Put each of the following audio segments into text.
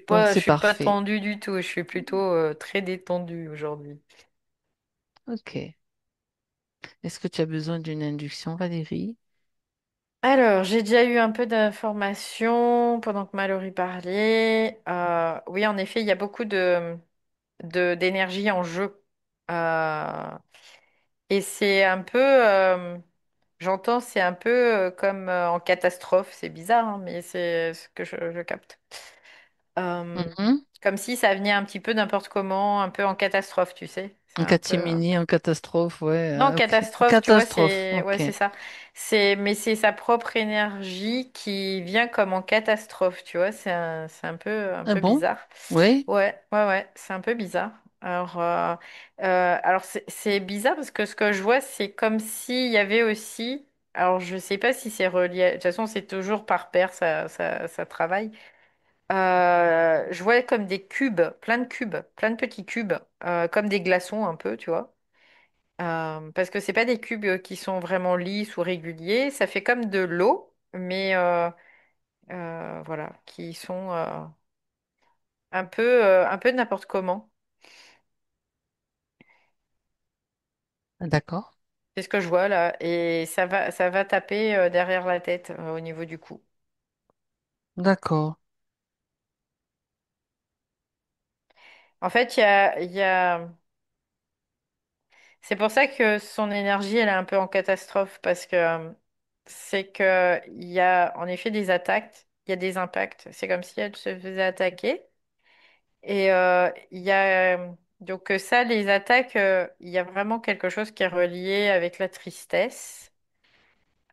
Donc je c'est suis pas parfait. tendue du tout. Je suis plutôt très détendue aujourd'hui. Ok. Est-ce que tu as besoin d'une induction, Valérie? Alors, j'ai déjà eu un peu d'informations pendant que Mallory parlait. Oui, en effet, il y a beaucoup d'énergie en jeu. Euh, et c'est un peu, j'entends, c'est un peu comme en catastrophe. C'est bizarre, hein, mais c'est ce que je capte. Euh, Mhm. Comme si ça venait un petit peu n'importe comment, un peu en catastrophe, tu sais. C'est En un peu. catimini, en catastrophe, ouais. Non, Ok. catastrophe, tu vois, Catastrophe, ouais, ok. c'est ça. Mais c'est sa propre énergie qui vient comme en catastrophe, tu vois. C'est un Ah peu bon? bizarre. Oui? Ouais, c'est un peu bizarre. Alors, c'est bizarre parce que ce que je vois, c'est comme s'il y avait aussi. Alors, je sais pas si c'est relié. De toute façon, c'est toujours par paire, ça travaille. Je vois comme des cubes, plein de petits cubes, comme des glaçons un peu, tu vois. Parce que c'est pas des cubes qui sont vraiment lisses ou réguliers, ça fait comme de l'eau, mais voilà, qui sont un peu n'importe comment. D'accord. C'est ce que je vois là, et ça va taper derrière la tête au niveau du cou. D'accord. En fait, c'est pour ça que son énergie, elle est un peu en catastrophe, parce que c'est que il y a en effet des attaques, il y a des impacts. C'est comme si elle se faisait attaquer. Et il y a donc ça, les attaques, il y a vraiment quelque chose qui est relié avec la tristesse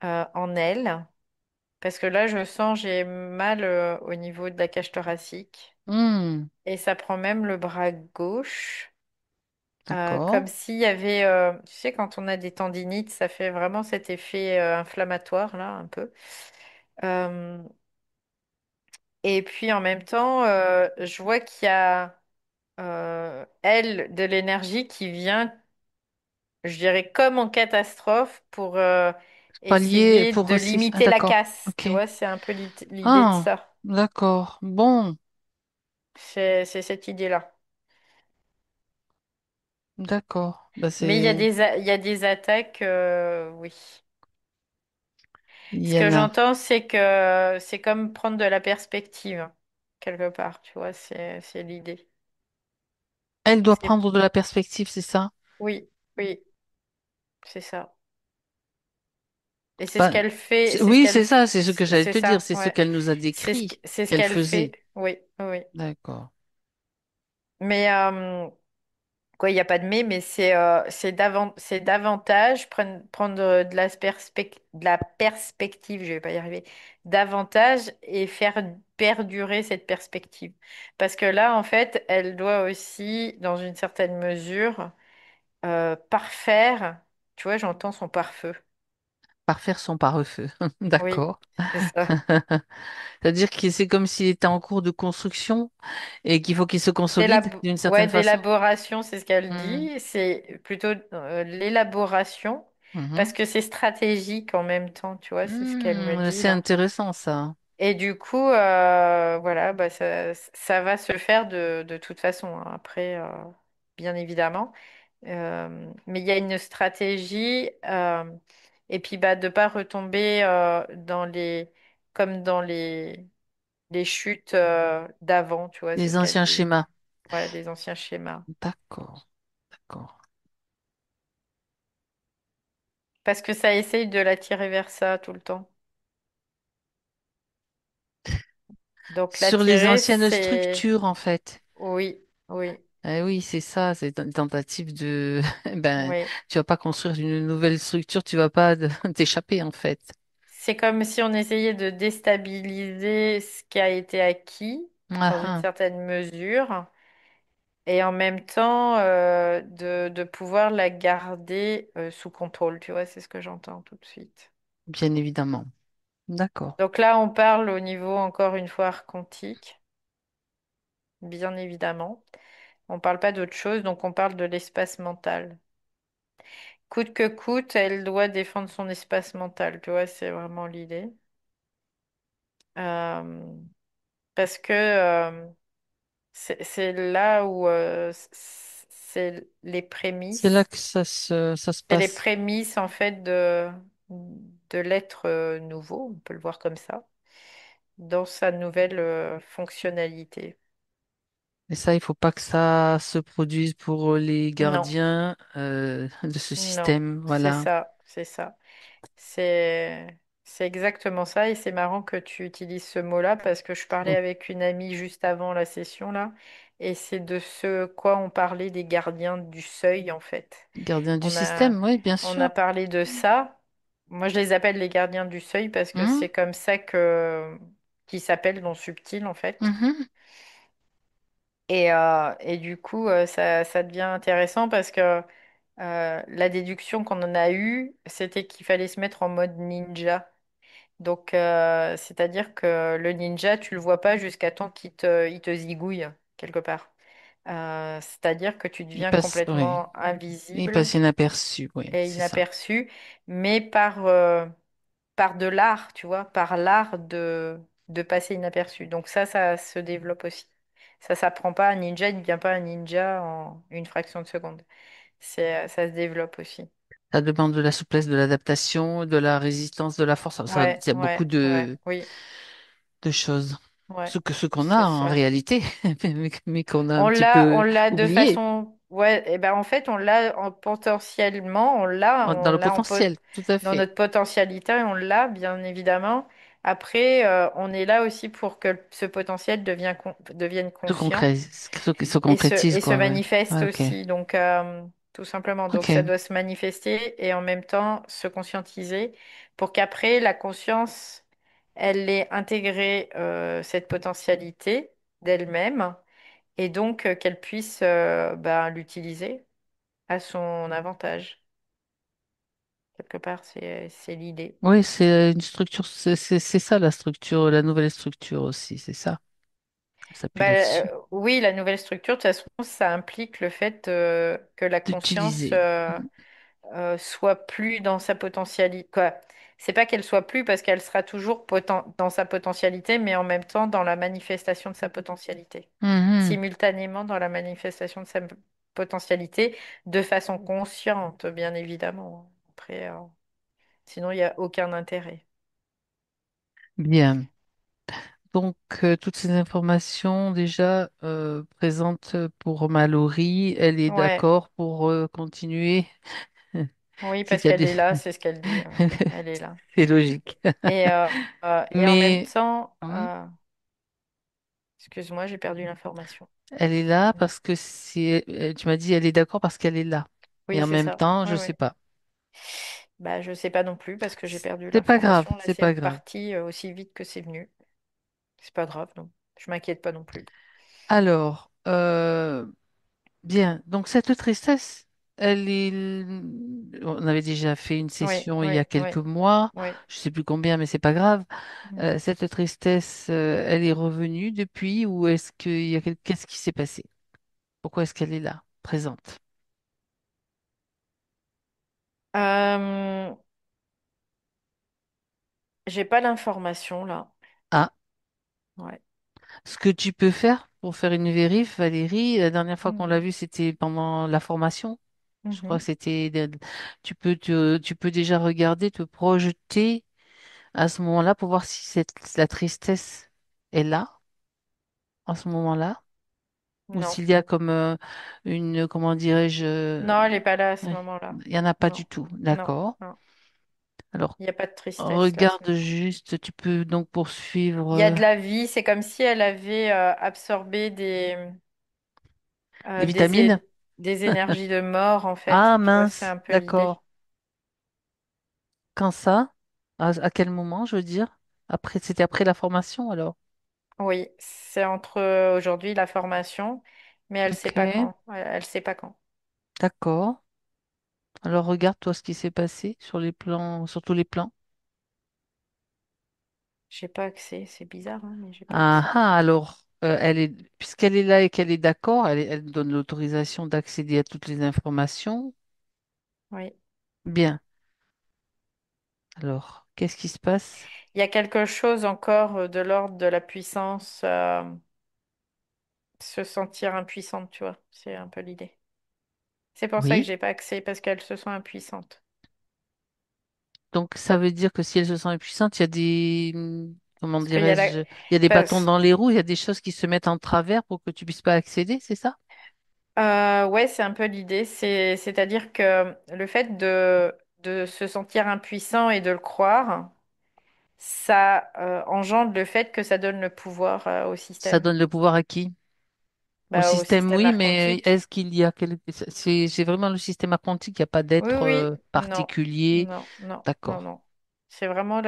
en elle. Parce que là, je sens, j'ai mal au niveau de la cage thoracique. Hmm. Et ça prend même le bras gauche. D'accord. Comme s'il y avait, tu sais, quand on a des tendinites, ça fait vraiment cet effet inflammatoire, là, un peu. Euh, et puis en même temps, je vois qu'il y a, elle, de l'énergie qui vient, je dirais, comme en catastrophe pour Palier essayer pour de aussi. Ah, limiter la d'accord. casse. Ok. Tu vois, c'est un peu l'idée de Ah, ça. d'accord. Bon, C'est cette idée-là. d'accord. Bah, Mais c'est. il y a des attaques, oui. Il Ce y que en a. j'entends, c'est que c'est comme prendre de la perspective, quelque part. Tu vois, c'est l'idée. Elle doit C'est, prendre de la perspective, c'est ça? oui, oui, c'est ça. Et c'est ce Bah, qu'elle fait, oui, c'est ça, c'est ce que j'allais c'est te dire. ça, C'est ce ouais. qu'elle nous a décrit, C'est ce qu'elle qu'elle faisait. fait, oui, oui. D'accord. Mais quoi, il n'y a pas de mais c'est davantage prendre de de la perspective, je vais pas y arriver, davantage et faire perdurer cette perspective. Parce que là, en fait, elle doit aussi, dans une certaine mesure, parfaire, tu vois, j'entends son pare-feu. Parfaire son pare-feu. Oui, D'accord. c'est ça. C'est-à-dire que c'est comme s'il était en cours de construction et qu'il faut qu'il se consolide d'une Ouais, certaine façon. d'élaboration, c'est ce qu'elle Hmm. dit. C'est plutôt l'élaboration, parce Mhm. que c'est stratégique en même temps, tu vois, c'est ce qu'elle me dit C'est là. intéressant ça. Et du coup, voilà, bah, ça va se faire de toute façon, hein, après, bien évidemment. Mais il y a une stratégie, et puis bah, de pas retomber dans comme dans les chutes d'avant, tu vois, c'est Les ce qu'elle anciens dit. schémas. Voilà, des anciens schémas. D'accord. D'accord. Parce que ça essaye de la tirer vers ça tout le temps. Donc Sur les l'attirer, anciennes c'est... structures, en fait. Oui, oui, Eh oui, c'est ça, c'est une tentative de... Ben, oui. tu vas pas construire une nouvelle structure, tu vas pas t'échapper, en fait. C'est comme si on essayait de déstabiliser ce qui a été acquis Ah, dans une ah, certaine mesure et en même temps de pouvoir la garder sous contrôle. Tu vois, c'est ce que j'entends tout de suite. bien évidemment. D'accord. Donc là, on parle au niveau, encore une fois, quantique, bien évidemment. On parle pas d'autre chose, donc on parle de l'espace mental. Coûte que coûte, elle doit défendre son espace mental. Tu vois, c'est vraiment l'idée. Euh, parce que c'est là où c'est les C'est là prémices. que ça se C'est les passe. prémices en fait de l'être nouveau, on peut le voir comme ça, dans sa nouvelle fonctionnalité. Et ça, il faut pas que ça se produise pour les Non, gardiens de ce non, système. c'est Voilà. ça, c'est ça. C'est exactement ça et c'est marrant que tu utilises ce mot-là parce que je parlais Donc, avec une amie juste avant la session là et c'est de ce quoi on parlait des gardiens du seuil en fait. gardien du On a, système, oui, bien on a sûr. parlé de ça. Moi je les appelle les gardiens du seuil parce que Mhm, c'est comme ça que qu'ils s'appellent dans Subtil en fait. mhm. Et du coup ça devient intéressant parce que la déduction qu'on en a eue c'était qu'il fallait se mettre en mode ninja. Donc, c'est-à-dire que le ninja, tu le vois pas jusqu'à temps il te zigouille quelque part. C'est-à-dire que tu Il deviens passe, oui. complètement Il invisible passe inaperçu, oui, et c'est ça. inaperçu, mais par de l'art, tu vois, par l'art de passer inaperçu. Donc ça se développe aussi. Ça s'apprend pas. Un ninja, il ne devient pas un ninja en une fraction de seconde. Ça se développe aussi. Ça demande de la souplesse, de l'adaptation, de la résistance, de la force. Ça, il Ouais, y a beaucoup ouais, ouais, oui, de choses. ouais, Ce qu'on a c'est en ça. réalité, mais qu'on a un petit On peu l'a de oublié façon, ouais, et ben en fait, on l'a potentiellement, dans on le l'a potentiel, tout à dans fait. notre potentialité, on l'a bien évidemment. Après, on est là aussi pour que ce potentiel devienne conscient Se concrétise, et se quoi, ouais. manifeste Ouais, ok. aussi. Donc, tout simplement, donc ça Ok. doit se manifester et en même temps se conscientiser pour qu'après la conscience, elle ait intégré cette potentialité d'elle-même et donc qu'elle puisse ben, l'utiliser à son avantage. Quelque part, c'est l'idée. Oui, c'est une structure, c'est ça la structure, la nouvelle structure aussi, c'est ça. Elle s'appuie Ben, là-dessus. oui, la nouvelle structure, de toute façon, ça implique le fait que la conscience D'utiliser. soit plus dans sa potentialité. Quoi. C'est pas qu'elle soit plus parce qu'elle sera toujours dans sa potentialité, mais en même temps dans la manifestation de sa potentialité. Mhm. Simultanément dans la manifestation de sa potentialité, de façon consciente, bien évidemment. Après, sinon, il n'y a aucun intérêt. Bien. Donc, toutes ces informations déjà présentes pour Mallory, elle est Ouais, d'accord pour continuer. oui, S'il parce y a qu'elle des... est là, c'est ce qu'elle dit. Elle est là. C'est logique. Et en même Mais temps, hein, excuse-moi, j'ai perdu l'information. elle est là parce que c'est... Tu m'as dit elle est d'accord parce qu'elle est là. Et Oui, en c'est même ça. temps, Oui, je oui. sais pas. Bah, je sais pas non plus parce que j'ai perdu C'est pas grave, l'information. Là, c'est c'est pas grave. reparti aussi vite que c'est venu. C'est pas grave, non. Je m'inquiète pas non plus. Alors, bien. Donc, cette tristesse, elle est... On avait déjà fait une Oui, session il y a oui, quelques oui, mois. oui. Je sais plus combien, mais c'est pas grave. Mhm. Cette tristesse, elle est revenue depuis ou est-ce qu'il y a qu'est-ce qui s'est passé? Pourquoi est-ce qu'elle est là, présente? Euh, j'ai pas l'information là. Ah, Ouais. ce que tu peux faire pour faire une vérif, Valérie, la dernière fois qu'on l'a Mhm. vu, c'était pendant la formation. Je crois Mhm. que tu peux déjà regarder, te projeter à ce moment-là pour voir si la tristesse est là, en ce moment-là, ou Non. s'il y a comme une, comment dirais-je, Non, elle est pas là à ce ouais, moment-là. il n'y en a pas Non, du tout. non, D'accord. non. Alors, Il n'y a pas de tristesse là à ce regarde moment-là. juste, tu peux donc poursuivre Il y a de la vie, c'est comme si elle avait absorbé des euh, des, vitamines. é- des énergies de mort, en fait. Ah Tu vois, c'est mince, un peu l'idée. d'accord. Quand ça? À quel moment, je veux dire? Après, c'était après la formation alors? Oui, c'est entre aujourd'hui la formation, mais elle sait Ok, pas quand. Elle sait pas quand. d'accord. Alors regarde toi ce qui s'est passé sur les plans, sur tous les plans. J'ai pas accès. C'est bizarre, hein, mais j'ai pas Ah accès. ah, alors puisqu'elle est là et qu'elle est d'accord, elle donne l'autorisation d'accéder à toutes les informations. Oui. Bien. Alors, Qu'est-ce qui se passe? Il y a quelque chose encore de l'ordre de la puissance, se sentir impuissante, tu vois. C'est un peu l'idée. C'est pour ça que Oui. j'ai pas accès, parce qu'elles se sont impuissantes. Donc, ça veut dire que si elles se sentent impuissantes, il y a comment Parce qu'il y a la... dirais-je, il y a des bâtons parce- dans les roues, il y a des choses qui se mettent en travers pour que tu puisses pas accéder, c'est ça? Ouais, c'est un peu l'idée. C'est-à-dire que le fait de se sentir impuissant et de le croire, ça engendre le fait que ça donne le pouvoir au Ça système. donne le pouvoir à qui? Au Bah, au système, système oui, mais archontique. est-ce qu'il y a c'est vraiment le système quantique, il n'y a pas Oui, d'être oui, non, particulier. non, non, non, D'accord. non. C'est vraiment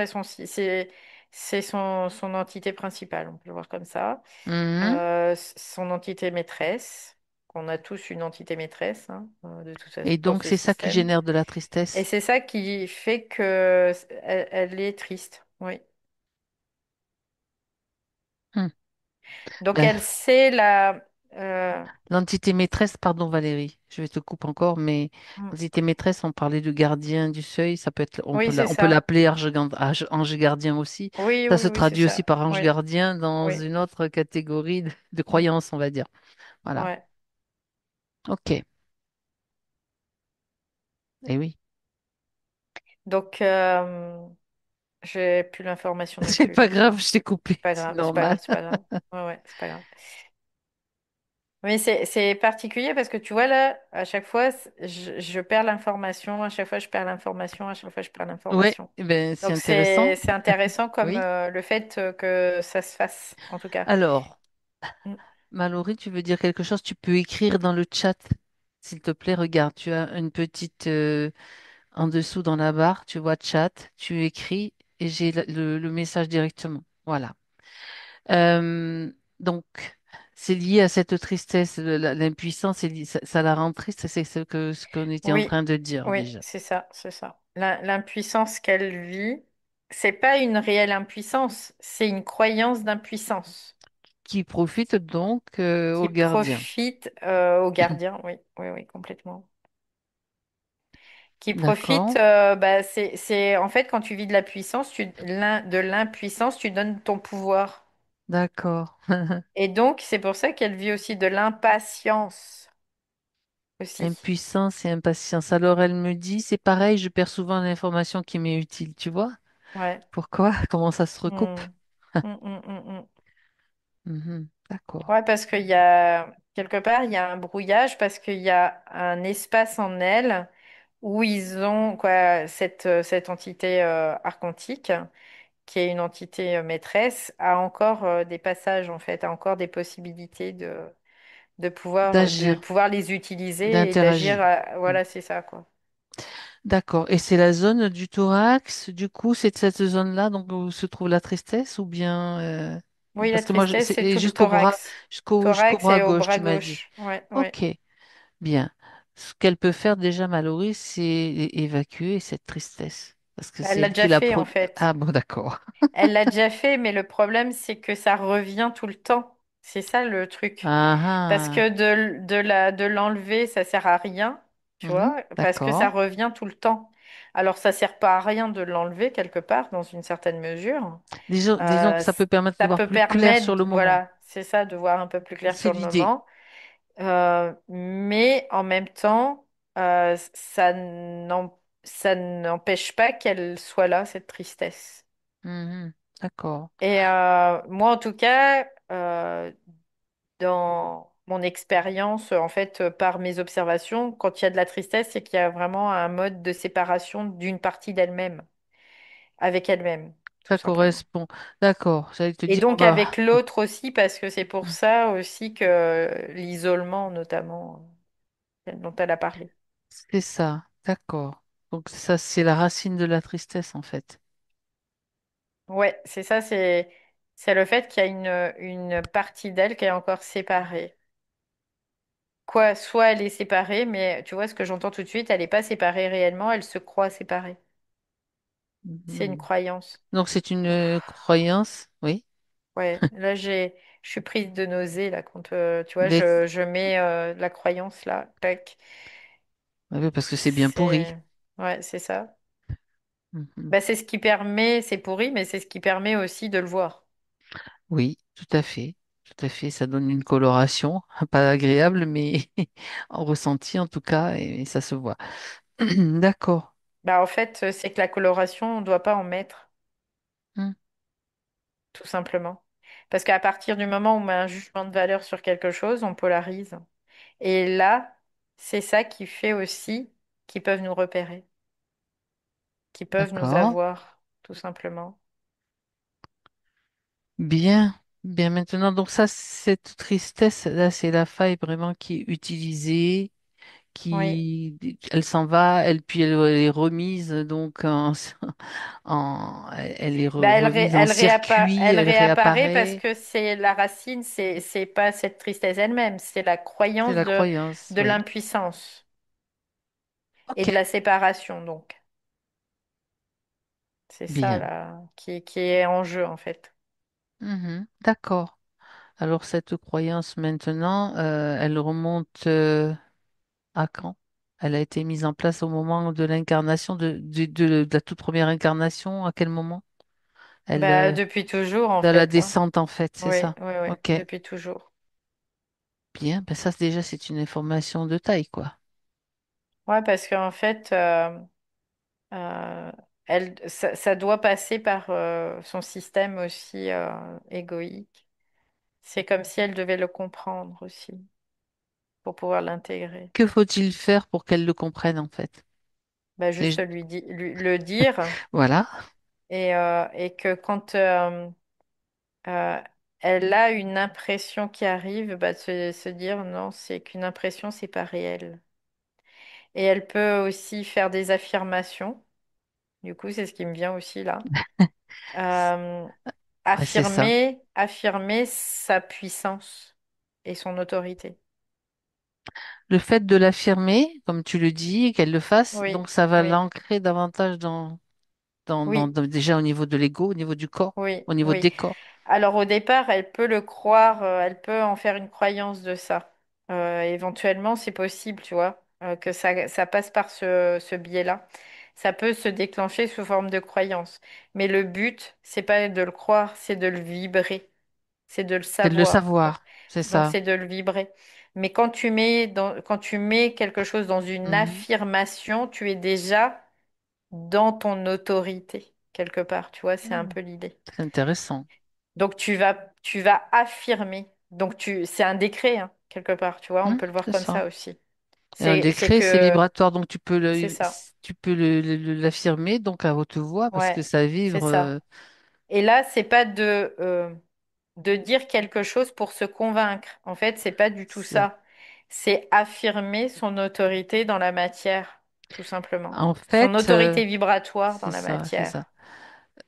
c'est son entité principale, on peut le voir comme ça. Mhm. Son entité maîtresse, qu'on a tous une entité maîtresse, hein, de toute façon, Et dans donc, ce c'est ça qui système. génère de la Et tristesse. c'est ça qui fait que elle est triste, oui. Hmm. Donc La- elle sait la... euh, L'entité maîtresse, pardon Valérie, je vais te couper encore, mais hmm, l'entité maîtresse, on parlait de gardien du seuil, ça peut être, oui, c'est on peut ça. l'appeler ange gardien aussi. Oui, Ça oui, se oui, c'est traduit aussi ça. par ange Oui, gardien dans oui, une autre catégorie de hmm, croyance, on va dire. Voilà. ouais. Ok. Eh oui. Donc, j'ai plus l'information non C'est plus. pas grave, je t'ai coupé, Pas c'est grave, c'est pas normal. grave, c'est pas grave. Ouais, ouais, c'est pas grave. Mais c'est particulier parce que tu vois là, à chaque fois, je perds l'information, à chaque fois je perds l'information, à chaque fois je perds Ouais, l'information. eh ben, c'est Donc intéressant. c'est intéressant comme Oui. le fait que ça se fasse, en tout cas. Alors, Mm. Mallory, tu veux dire quelque chose? Tu peux écrire dans le chat, s'il te plaît. Regarde, tu as une petite en dessous dans la barre, tu vois chat, tu écris et j'ai le message directement. Voilà. Euh, donc, c'est lié à cette tristesse, l'impuissance, ça la rend triste, c'est ce qu'on était en Oui, train de dire oui, déjà. c'est ça, c'est ça. L'impuissance qu'elle vit, c'est pas une réelle impuissance, c'est une croyance d'impuissance Qui profite donc qui au gardien. profite au gardien. Oui, oui, oui, complètement. Qui profite, D'accord, bah, c'est en fait quand tu vis de la puissance, de l'impuissance, tu donnes ton pouvoir. d'accord. Et donc, c'est pour ça qu'elle vit aussi de l'impatience aussi. Impuissance et impatience. Alors elle me dit, c'est pareil, je perds souvent l'information qui m'est utile, tu vois? Ouais. Pourquoi? Comment ça se recoupe? Mm. Mm, mm, mm, mm. Mhm, d'accord. Ouais, parce qu'il y a, quelque part, il y a un brouillage, parce qu'il y a un espace en elle où ils ont, quoi, cette entité archontique, qui est une entité maîtresse, a encore des passages, en fait, a encore des possibilités de D'agir, pouvoir les utiliser et d'agir. d'interagir. Mm. Voilà, c'est ça, quoi. D'accord. Et c'est la zone du thorax, du coup, c'est cette zone-là donc où se trouve la tristesse ou bien Oui, la parce que moi tristesse, c'est c'est tout le jusqu'au bras, thorax. jusqu'au Thorax bras et au gauche, bras tu m'as dit. gauche. Ouais, ouais. Ok, bien. Ce qu'elle peut faire déjà, Mallory, c'est évacuer cette tristesse parce que c'est Elle l'a elle qui déjà la fait, en produit. fait. Ah bon, d'accord. Elle l'a déjà fait, mais le problème, c'est que ça revient tout le temps. C'est ça le truc. Ah Parce ah. que de l'enlever, ça sert à rien, tu Mhm, vois, parce que ça d'accord. revient tout le temps. Alors, ça sert pas à rien de l'enlever quelque part, dans une certaine mesure. Disons que ça peut permettre de Ça voir peut plus clair sur permettre, le moment. voilà, c'est ça, de voir un peu plus clair C'est sur le l'idée. moment. Mais en même temps, ça n'empêche pas qu'elle soit là, cette tristesse. Mhm, d'accord. Et moi, en tout cas, dans mon expérience, en fait, par mes observations, quand il y a de la tristesse, c'est qu'il y a vraiment un mode de séparation d'une partie d'elle-même, avec elle-même, tout Ça simplement. correspond. D'accord. J'allais te Et dire, on donc avec va. l'autre aussi, parce que c'est pour ça aussi que l'isolement, notamment, dont elle a parlé. C'est ça. D'accord. Donc ça, c'est la racine de la tristesse, en fait. Ouais, c'est ça, c'est le fait qu'il y a une partie d'elle qui est encore séparée. Quoi, soit elle est séparée, mais tu vois ce que j'entends tout de suite, elle n'est pas séparée réellement, elle se croit séparée. C'est une Mhm. croyance. Donc c'est une croyance, oui. Ouais, là je suis prise de nausée là quand tu vois, Des- je mets la croyance là, tac. Ah oui, parce que c'est bien pourri. C'est ouais, c'est ça. Mhm. Bah, c'est ce qui permet, c'est pourri, mais c'est ce qui permet aussi de le voir. Oui, tout à fait. Tout à fait. Ça donne une coloration, pas agréable, mais en ressenti en tout cas, et ça se voit. D'accord. Bah, en fait, c'est que la coloration, on ne doit pas en mettre, Hmm. tout simplement. Parce qu'à partir du moment où on met un jugement de valeur sur quelque chose, on polarise. Et là, c'est ça qui fait aussi qu'ils peuvent nous repérer, qu'ils peuvent nous D'accord. avoir, tout simplement. Bien. Bien maintenant, donc ça, cette tristesse, là, c'est la faille vraiment qui est utilisée, Oui. elle s'en va, puis elle est remise donc elle est Bah, remise en circuit, elle elle réapparaît parce réapparaît. que c'est la racine, c'est pas cette tristesse elle-même, c'est la C'est croyance la croyance, de oui. l'impuissance et Ok. de la séparation, donc. C'est ça Bien. là qui est en jeu en fait. Mhm. D'accord. Alors cette croyance maintenant, elle remonte à quand? Elle a été mise en place au moment de l'incarnation de la toute première incarnation. À quel moment? Elle, Bah, depuis toujours en dans la fait, hein. descente en fait, c'est Oui, ça. oui, oui, Ok. depuis toujours. Bien. Ben ça déjà c'est une information de taille quoi. Ouais, parce qu'en fait, euh, ça doit passer par son système aussi égoïque. C'est comme si elle devait le comprendre aussi pour pouvoir l'intégrer. Que faut-il faire pour qu'elle le comprenne en fait? Bah, Les- juste le dire Voilà. et que quand euh, elle a une impression qui arrive, bah, de se dire non, c'est qu'une impression, c'est pas réel. Et elle peut aussi faire des affirmations. Du coup, c'est ce qui me vient aussi là. Euh, Ouais, c'est ça. affirmer sa puissance et son autorité. Le fait de l'affirmer, comme tu le dis, qu'elle le fasse, Oui, donc ça va oui, l'ancrer davantage oui, déjà au niveau de l'ego, au niveau du corps, oui, au niveau oui. des corps. Alors au départ, elle peut le croire, elle peut en faire une croyance de ça. Éventuellement, c'est possible, tu vois, que ça passe par ce biais-là. Ça peut se déclencher sous forme de croyance. Mais le but, c'est pas de le croire, c'est de le vibrer, c'est de le C'est de le savoir. savoir, c'est Donc ça. c'est de le vibrer. Mais quand tu mets quelque chose dans une Mhm. affirmation, tu es déjà dans ton autorité, quelque part, tu vois, c'est un Mhm. peu l'idée. C'est intéressant. Donc tu vas affirmer. C'est un décret, hein, quelque part, tu vois, on peut le voir C'est comme ça. ça aussi. Et un C'est décret, c'est que, vibratoire, donc c'est ça. tu peux l'affirmer donc à haute voix parce que Ouais, ça c'est vibre. ça. Et là, c'est pas de dire quelque chose pour se convaincre. En fait, c'est pas du tout C'est- ça. C'est affirmer son autorité dans la matière, tout simplement. En Son fait, autorité vibratoire dans c'est la ça, c'est ça. matière.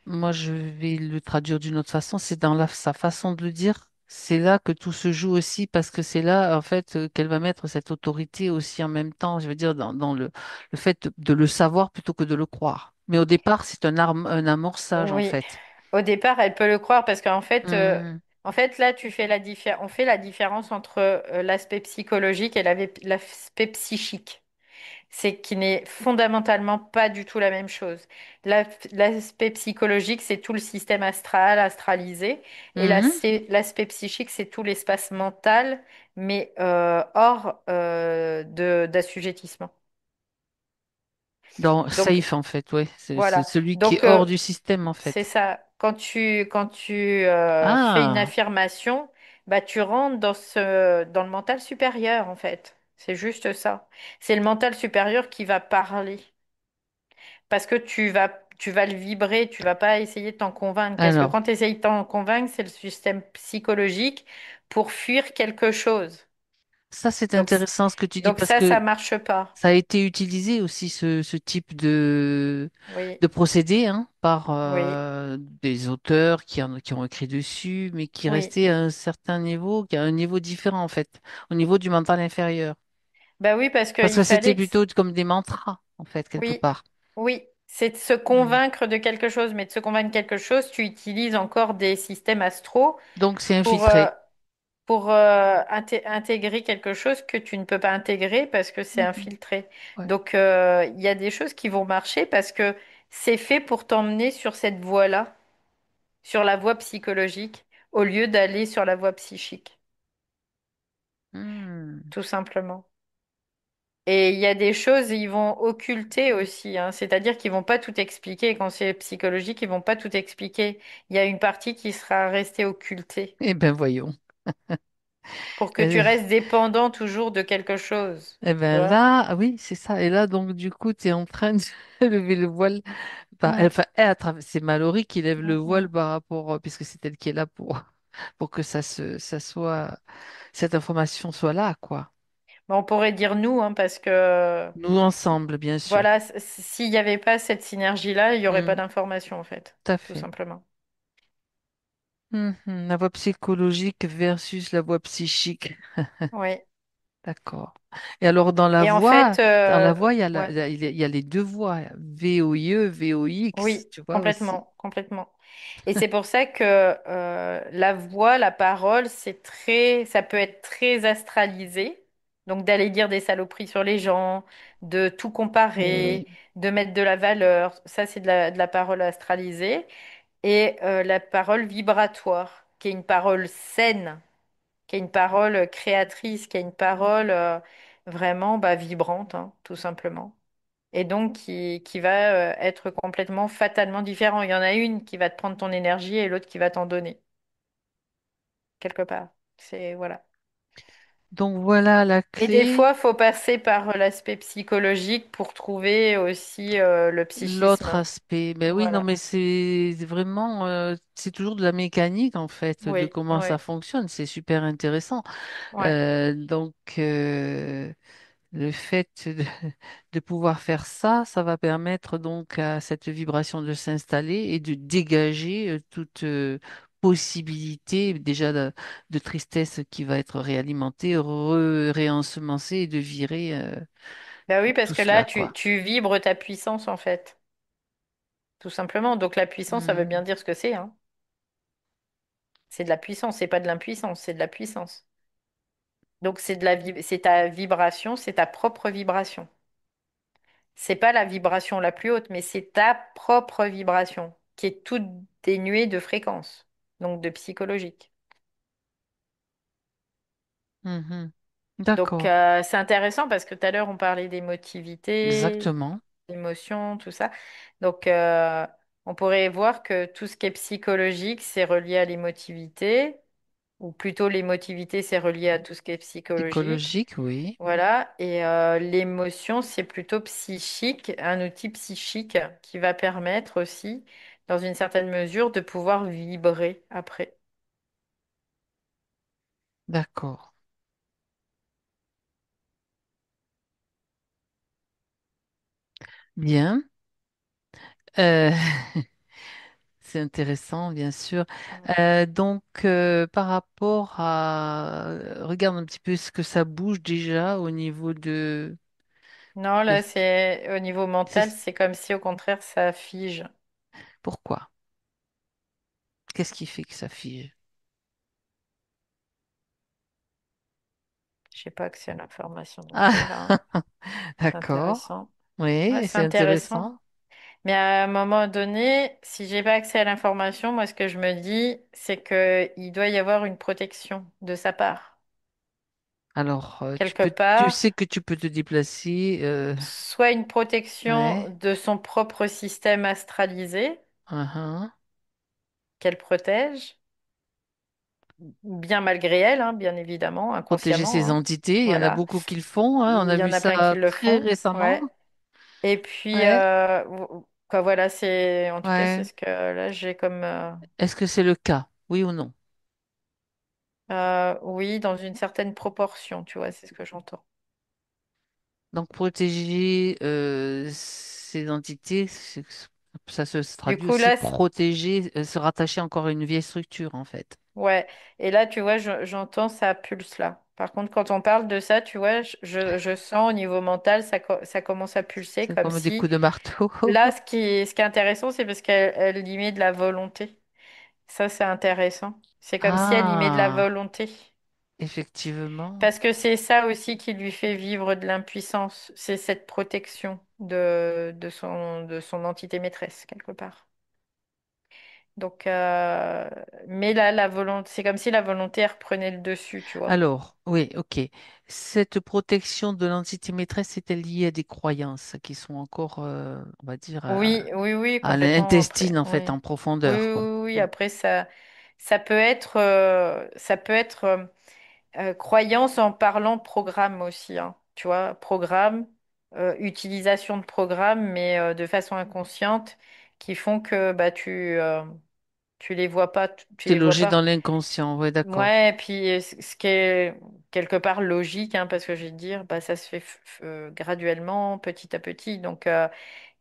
Moi, je vais le traduire d'une autre façon. C'est dans sa façon de le dire. C'est là que tout se joue aussi parce que c'est là, en fait, qu'elle va mettre cette autorité aussi en même temps. Je veux dire, dans le fait de le savoir plutôt que de le croire. Mais au départ, c'est un amorçage, en Oui, fait. au départ, elle peut le croire parce Hmm. en fait, là, tu fais on fait la différence entre l'aspect psychologique et l'aspect psychique. C'est qui n'est fondamentalement pas du tout la même chose. L'aspect psychologique, c'est tout le système astral, astralisé, et Mhm. l'aspect psychique, c'est tout l'espace mental, mais hors d'assujettissement. Dans Donc safe, en fait, ouais. C'est voilà. celui qui est Donc hors du système, en c'est fait. ça. Quand tu fais une Ah, affirmation, bah tu rentres dans le mental supérieur en fait. C'est juste ça. C'est le mental supérieur qui va parler. Parce que tu vas le vibrer, tu vas pas essayer de t'en convaincre. Parce que alors, quand tu essayes de t'en convaincre, c'est le système psychologique pour fuir quelque chose. ça, c'est Donc, intéressant ce que tu dis parce ça que marche pas. ça a été utilisé aussi, ce type Oui, de procédé hein, par oui, des auteurs qui ont écrit dessus, mais qui oui. restaient à un certain niveau, qui a un niveau différent en fait, au niveau du mental inférieur. Bah oui, parce Parce qu'il que c'était fallait plutôt comme des mantras, en fait, quelque oui, part. oui. C'est de se Mm. convaincre de quelque chose, mais de se convaincre de quelque chose, tu utilises encore des systèmes astraux Donc, c'est pour, infiltré. intégrer quelque chose que tu ne peux pas intégrer parce que c'est Mhm. infiltré. Ouais. Donc, il y a des choses qui vont marcher parce que c'est fait pour t'emmener sur cette voie-là, sur la voie psychologique, au lieu d'aller sur la voie psychique, Hmm. tout simplement. Et il y a des choses, ils vont occulter aussi, hein. C'est-à-dire qu'ils vont pas tout expliquer. Quand c'est psychologique, ils vont pas tout expliquer. Il y a une partie qui sera restée occultée Eh ben voyons. pour que tu Euh, restes dépendant toujours de quelque chose. Eh Tu ben vois? là, ah oui, c'est ça. Et là, donc, du coup, tu es en train de lever le voile. Mm, Enfin, c'est Mallory qui lève le mm, voile mm. par rapport, puisque c'est elle qui est là pour que ça soit, cette information soit là, quoi. Bon, on pourrait dire nous, hein, parce que Nous ensemble, bien sûr. voilà, s'il n'y avait pas cette synergie-là, il n'y aurait pas Hmm, d'information, en fait, tout à tout fait. simplement. Mhm. La voie psychologique versus la voie psychique. Oui. D'accord. Et alors, Et en fait, dans la voie, ouais. il y a les deux voies, VOIE, VOX, Oui, tu vois aussi. complètement, complètement. Et c'est pour ça que la voix, la parole, ça peut être très astralisé. Donc d'aller dire des saloperies sur les gens, de tout comparer, Oui. de mettre de la valeur, ça c'est de la parole astralisée. Et la parole vibratoire, qui est une parole saine, qui est une parole créatrice, qui est une parole vraiment bah, vibrante, hein, tout simplement et donc qui va être complètement fatalement différent. Il y en a une qui va te prendre ton énergie et l'autre qui va t'en donner, quelque part. C'est voilà. Donc voilà la Et des clé. fois, faut passer par l'aspect psychologique pour trouver aussi le psychisme, L'autre hein. aspect, ben oui, non, Voilà. mais c'est vraiment, c'est toujours de la mécanique en fait, de Oui, comment oui, ça fonctionne. C'est super intéressant. ouais. Donc, le fait de pouvoir faire ça, ça va permettre donc à cette vibration de s'installer et de dégager toute possibilité déjà de tristesse qui va être réalimentée, réensemencée et de virer Bah oui, parce tout que là, cela, quoi. tu vibres ta puissance, en fait, tout simplement. Donc la puissance, ça veut bien Hmm. dire ce que c'est, hein. C'est de la puissance, c'est pas de l'impuissance, c'est de la puissance. Donc c'est ta vibration, c'est ta propre vibration. C'est pas la vibration la plus haute, mais c'est ta propre vibration qui est toute dénuée de fréquence, donc de psychologique. Mhm. Donc D'accord, c'est intéressant parce que tout à l'heure on parlait d'émotivité, exactement. d'émotion, tout ça. Donc on pourrait voir que tout ce qui est psychologique, c'est relié à l'émotivité, ou plutôt l'émotivité, c'est relié à tout ce qui est psychologique. Psychologique, oui. Voilà, et l'émotion, c'est plutôt psychique, un outil psychique qui va permettre aussi, dans une certaine mesure, de pouvoir vibrer après. D'accord. Bien. Euh, c'est intéressant, bien sûr. Mm. Par rapport à... Regarde un petit peu ce que ça bouge déjà au niveau Non, de... là, c'est au niveau mental, c'est- c'est comme si au contraire ça fige. Pourquoi? Qu'est-ce qui fait que ça fige? Je sais pas que c'est l'information non plus, Ah, là, hein. C'est d'accord. intéressant. Ouais, Oui, c'est c'est intéressant. intéressant. Mais à un moment donné, si j'ai pas accès à l'information, moi, ce que je me dis, c'est que il doit y avoir une protection de sa part. Alors, Quelque tu part, sais que tu peux te déplacer. soit une protection Ouais. de son propre système astralisé Uhum. qu'elle protège, bien malgré elle, hein, bien évidemment, Protéger inconsciemment, ces hein. entités. Il y en a Voilà. beaucoup qui le font, hein. On Il a y vu en a plein qui ça le très font, récemment. ouais. Et puis, Ouais. quoi, voilà, c'est, en tout cas, c'est Ouais. ce que là j'ai comme, Est-ce que c'est le cas? Oui ou non? oui, dans une certaine proportion, tu vois, c'est ce que j'entends. Donc, protéger ces entités, ça se Du traduit coup, aussi là, protéger, se rattacher encore à une vieille structure, en fait. ouais. Et là, tu vois, j'entends ça pulse là. Par contre, quand on parle de ça, tu vois, je sens au niveau mental, ça commence à pulser C'est comme comme des si, coups de marteau. là, ce qui est intéressant, c'est parce qu'elle y met de la volonté. Ça, c'est intéressant. C'est comme si elle y met de la Ah, volonté. effectivement. Parce que c'est ça aussi qui lui fait vivre de l'impuissance, c'est cette protection de son entité maîtresse, quelque part. Donc, mais là, la volonté, c'est comme si la volonté reprenait le dessus, tu vois. Alors, oui, ok. Cette protection de l'entité maîtresse est-elle liée à des croyances qui sont encore, on va dire, Oui, oui, oui, à complètement. Après, l'intestine, en fait, oui. en Oui, profondeur, oui, quoi. oui, oui. Mm. Après, ça peut être croyance en parlant programme aussi, hein. Tu vois, programme, utilisation de programme, mais de façon inconsciente, qui font que bah, tu les vois pas, tu C'est les vois logé dans pas. l'inconscient, oui, d'accord. Ouais, et puis ce qui est quelque part logique, hein, parce que je vais te dire, bah, ça se fait graduellement, petit à petit. Donc,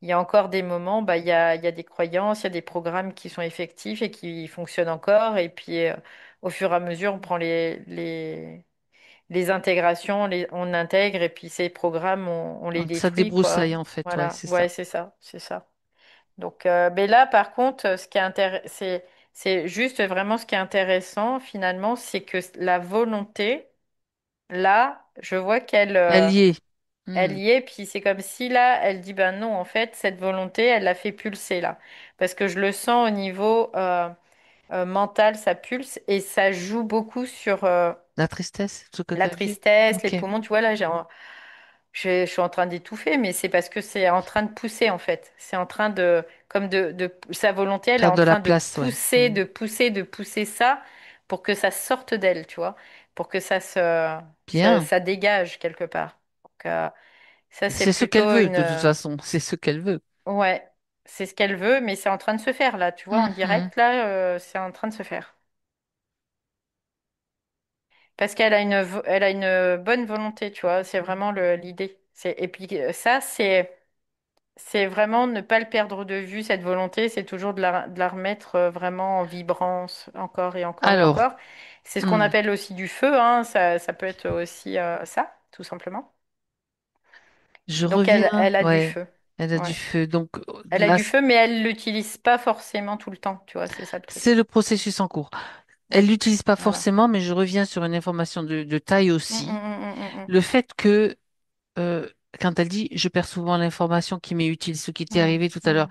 il y a encore des moments, bah, il y a des croyances, il y a des programmes qui sont effectifs et qui fonctionnent encore. Et puis, au fur et à mesure, on prend les intégrations, on intègre, et puis ces programmes, on les Ça détruit, quoi. débroussaille, en fait, ouais, Voilà, c'est ouais, ça. c'est ça, c'est ça. Donc, mais là, par contre, ce qui est c'est juste vraiment ce qui est intéressant finalement, c'est que la volonté, là, je vois Elle y est. elle Mm. y est, puis c'est comme si là, elle dit, ben non, en fait, cette volonté, elle l'a fait pulser là, parce que je le sens au niveau mental, ça pulse et ça joue beaucoup sur La tristesse, ce que tu la as dit. tristesse, les Ok. poumons. Tu vois là, je suis en train d'étouffer, mais c'est parce que c'est en train de pousser en fait. C'est en train sa volonté, elle est Faire en de la train place, ouais. Mm. de pousser ça pour que ça sorte d'elle, tu vois, pour que Bien. ça dégage quelque part. Donc, ça, c'est C'est ce qu'elle plutôt veut, de toute façon. C'est ce qu'elle veut. ouais, c'est ce qu'elle veut, mais c'est en train de se faire là, tu vois, en Mhm. direct là, c'est en train de se faire. Parce qu'elle a elle a une bonne volonté, tu vois, c'est vraiment l'idée. Et puis ça, c'est vraiment ne pas le perdre de vue, cette volonté, c'est toujours de la remettre vraiment en vibrance, encore et encore et Alors, encore. C'est ce qu'on mm, appelle aussi du feu, hein, ça peut être aussi ça, tout simplement. je Donc reviens. elle a du Ouais, feu. elle a du Ouais. feu. Donc, Elle a là, du feu, mais elle l'utilise pas forcément tout le temps, tu vois, c'est ça le c'est truc. le processus en cours. Elle Oui, l'utilise pas voilà. forcément, mais je reviens sur une information de taille Hum, aussi. hum, hum, hum, hum, Le fait que, euh, quand elle dit je perds souvent l'information qui m'est utile, ce qui t'est hum, arrivé tout à l'heure,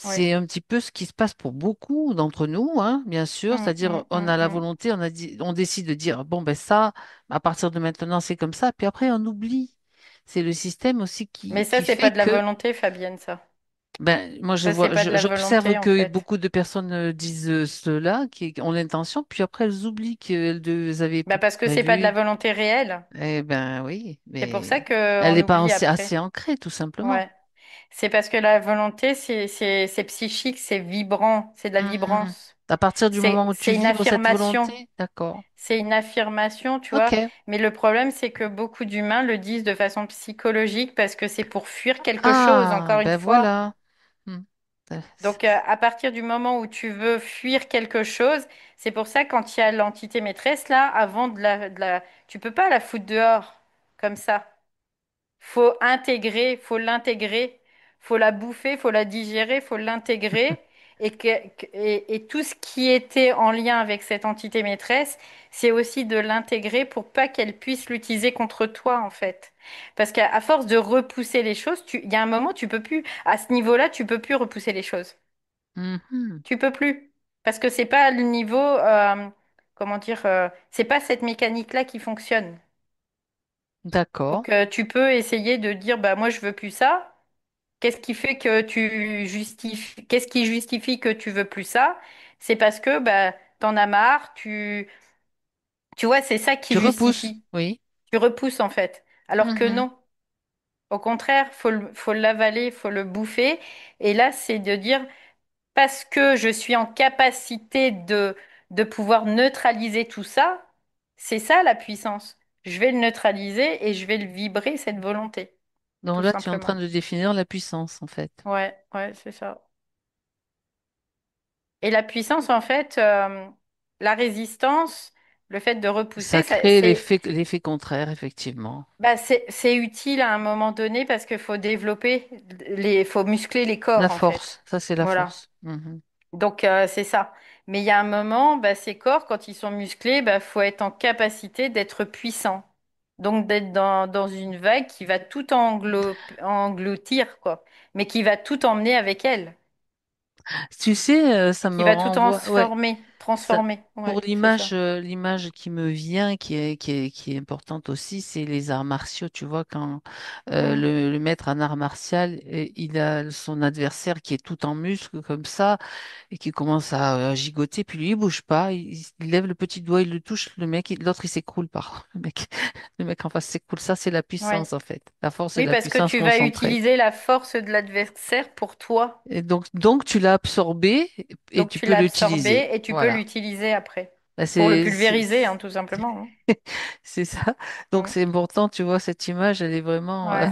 hum. Oui. c'est un petit peu ce qui se passe pour beaucoup d'entre nous, hein, bien sûr. Hum, C'est-à-dire, hum, on hum, a la hum. volonté, on décide de dire bon, ben ça, à partir de maintenant, c'est comme ça. Puis après, on oublie. C'est le système aussi Mais ça, qui c'est pas fait de la que, volonté, Fabienne, ça. ben, moi, Ça, c'est pas de la j'observe volonté, en que fait. beaucoup de personnes disent cela, qui ont l'intention, puis après, elles oublient qu'elles avaient Bah, parce que c'est pas de la prévu. volonté réelle. Eh ben oui, C'est pour mais ça que elle on n'est pas oublie assez après. ancrée, tout simplement. Ouais. C'est parce que la volonté, c'est psychique, c'est vibrant, c'est de la Mhm. vibrance. À partir du moment où tu C'est une vibres cette affirmation. volonté, d'accord. C'est une affirmation, tu vois. Ok. Mais le problème, c'est que beaucoup d'humains le disent de façon psychologique parce que c'est pour fuir quelque chose, Ah, encore une ben fois. voilà. Hmm. Donc, à partir du moment où tu veux fuir quelque chose, c'est pour ça quand il y a l'entité maîtresse, là, avant tu peux pas la foutre dehors, comme ça. Faut l'intégrer, faut la bouffer, faut la digérer, faut l'intégrer. Et tout ce qui était en lien avec cette entité maîtresse, c'est aussi de l'intégrer pour pas qu'elle puisse l'utiliser contre toi, en fait. Parce qu'à force de repousser les choses, il y a un moment, tu peux plus, à ce niveau-là, tu peux plus repousser les choses. Mhm. Tu peux plus. Parce que c'est pas le niveau, comment dire, c'est pas cette mécanique-là qui fonctionne. D'accord. Donc, tu peux essayer de dire, bah, moi, je veux plus ça. Qu'est-ce qui fait que tu justifies, qu'est-ce qui justifie que tu veux plus ça? C'est parce que, bah, t'en as marre, tu vois, c'est ça qui Tu repousses, justifie. oui. Tu repousses, en fait. Alors que Mhm. non. Au contraire, faut l'avaler, faut le bouffer. Et là, c'est de dire, parce que je suis en capacité de pouvoir neutraliser tout ça, c'est ça la puissance. Je vais le neutraliser et je vais le vibrer, cette volonté, Donc tout là, tu es en train simplement. de définir la puissance, en fait. Ouais, ouais, c'est ça. Et la puissance, en fait, la résistance, le fait de Ça repousser, crée l'effet contraire, effectivement. c'est utile à un moment donné parce qu'il faut développer faut muscler les La corps, en fait. force, ça c'est la Voilà. force. Mhm. Donc, c'est ça. Mais il y a un moment, bah, ces corps, quand ils sont musclés, bah, faut être en capacité d'être puissant. Donc d'être dans une vague qui va tout engloutir, quoi, mais qui va tout emmener avec elle, Tu sais, ça qui me va tout renvoie, ouais, ça, transformer. pour Ouais, c'est ça. l'image qui me vient, qui est importante aussi, c'est les arts martiaux. Tu vois, quand Mm. le maître en art martial, il a son adversaire qui est tout en muscle comme ça et qui commence à gigoter, puis lui, il bouge pas, il lève le petit doigt, il le touche, l'autre, il s'écroule par le mec en face s'écroule. Ça, c'est la Ouais. puissance, en fait. La force et Oui, la parce que puissance tu vas concentrées. utiliser la force de l'adversaire pour toi. Et donc tu l'as absorbé et Donc tu tu peux l'as l'utiliser. absorbé et tu peux Voilà. l'utiliser après. Bah, Pour le pulvériser, hein, tout simplement. c'est ça. Hein. Donc Mm. c'est important, tu vois, cette image, elle est vraiment, Ouais.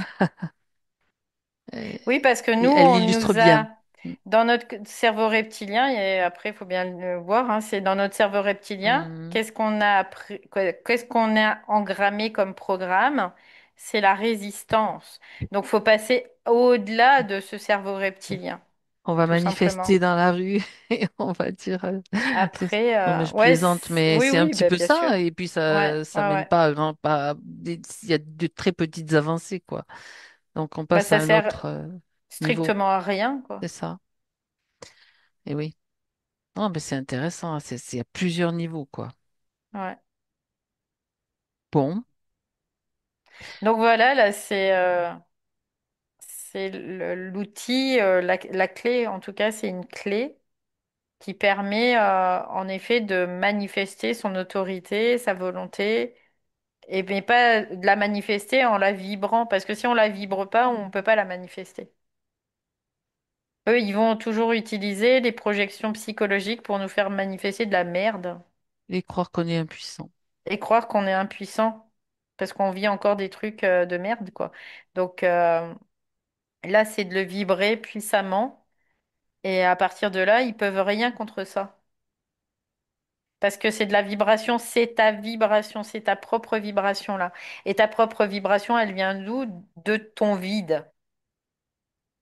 elle Oui, parce que nous, elle on illustre nous bien. a, dans notre cerveau reptilien, et après, il faut bien le voir, hein, c'est dans notre cerveau reptilien, Mhm. qu'est-ce qu'on a appris, qu'est-ce qu'on a engrammé comme programme? C'est la résistance. Donc, faut passer au-delà de ce cerveau reptilien, On va tout manifester simplement. dans la rue et on va dire, Après, non mais je ouais, plaisante, mais oui, c'est un oui, petit bah, peu bien sûr. ça. Et puis Ouais, ça ouais, mène ouais. pas à grand, pas, il y a de très petites avancées, quoi. Donc on Bah, passe à ça un sert autre niveau. strictement à rien, quoi. C'est ça. Et oui. Non, mais c'est intéressant. Il y a plusieurs niveaux, quoi. Ouais. Bon. Donc voilà, là, c'est l'outil, la clé, en tout cas, c'est une clé qui permet en effet de manifester son autorité, sa volonté, et mais pas de la manifester en la vibrant, parce que si on la vibre pas, on peut pas la manifester. Eux, ils vont toujours utiliser les projections psychologiques pour nous faire manifester de la merde Et croire qu'on est impuissant. et croire qu'on est impuissant, parce qu'on vit encore des trucs de merde, quoi. Donc là, c'est de le vibrer puissamment. Et à partir de là, ils peuvent rien contre ça. Parce que c'est de la vibration, c'est ta vibration, c'est ta propre vibration là. Et ta propre vibration, elle vient d'où? De ton vide.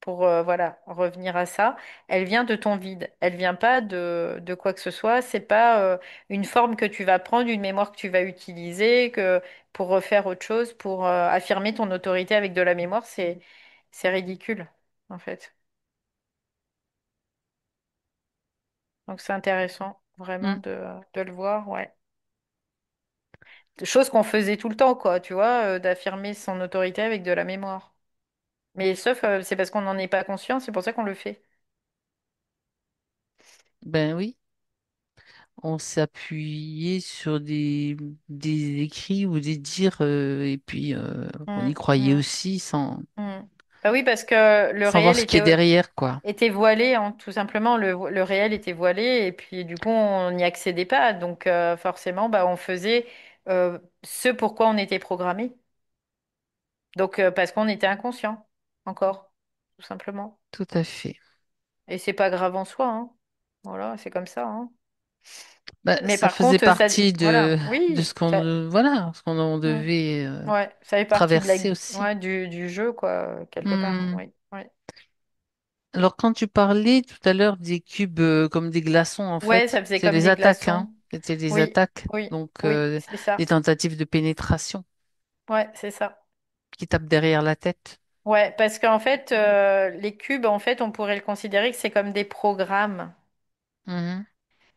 Pour voilà, revenir à ça, elle vient de ton vide. Elle vient pas de quoi que ce soit. C'est pas une forme que tu vas prendre, une mémoire que tu vas utiliser que pour refaire autre chose, pour affirmer ton autorité avec de la mémoire. C'est ridicule en fait. Donc c'est intéressant vraiment Hmm. de le voir, ouais. Chose qu'on faisait tout le temps, quoi, tu vois, d'affirmer son autorité avec de la mémoire. Mais sauf, c'est parce qu'on n'en est pas conscient, c'est pour ça qu'on le fait. Ben oui. On s'est appuyé sur des écrits ou des dires et puis on y Mm, croyait mm, aussi mm. Bah oui, parce que le sans voir réel ce qui est derrière, quoi. était voilé, hein, tout simplement, le réel était voilé, et puis du coup, on n'y accédait pas. Donc forcément, bah, on faisait ce pourquoi on était programmé. Donc parce qu'on était inconscient, encore, tout simplement. Tout à fait. Et c'est pas grave en soi, hein. Voilà, c'est comme ça, hein. Bah, Mais ça par faisait contre, ça, partie voilà, de oui, ce qu'on voilà, ce qu'on mm, devait ouais, ça fait partie de traverser aussi. ouais, du jeu, quoi, quelque part. Hmm. Oui, ouais. Alors quand tu parlais tout à l'heure des cubes comme des glaçons, en Ouais, ça fait, faisait c'est comme les des attaques, hein. glaçons. C'était des Oui, attaques, oui, donc oui, c'est des ça. tentatives de pénétration Ouais, c'est ça. qui tapent derrière la tête. Ouais, parce qu'en fait, les cubes, en fait, on pourrait le considérer que c'est comme des programmes Mhm.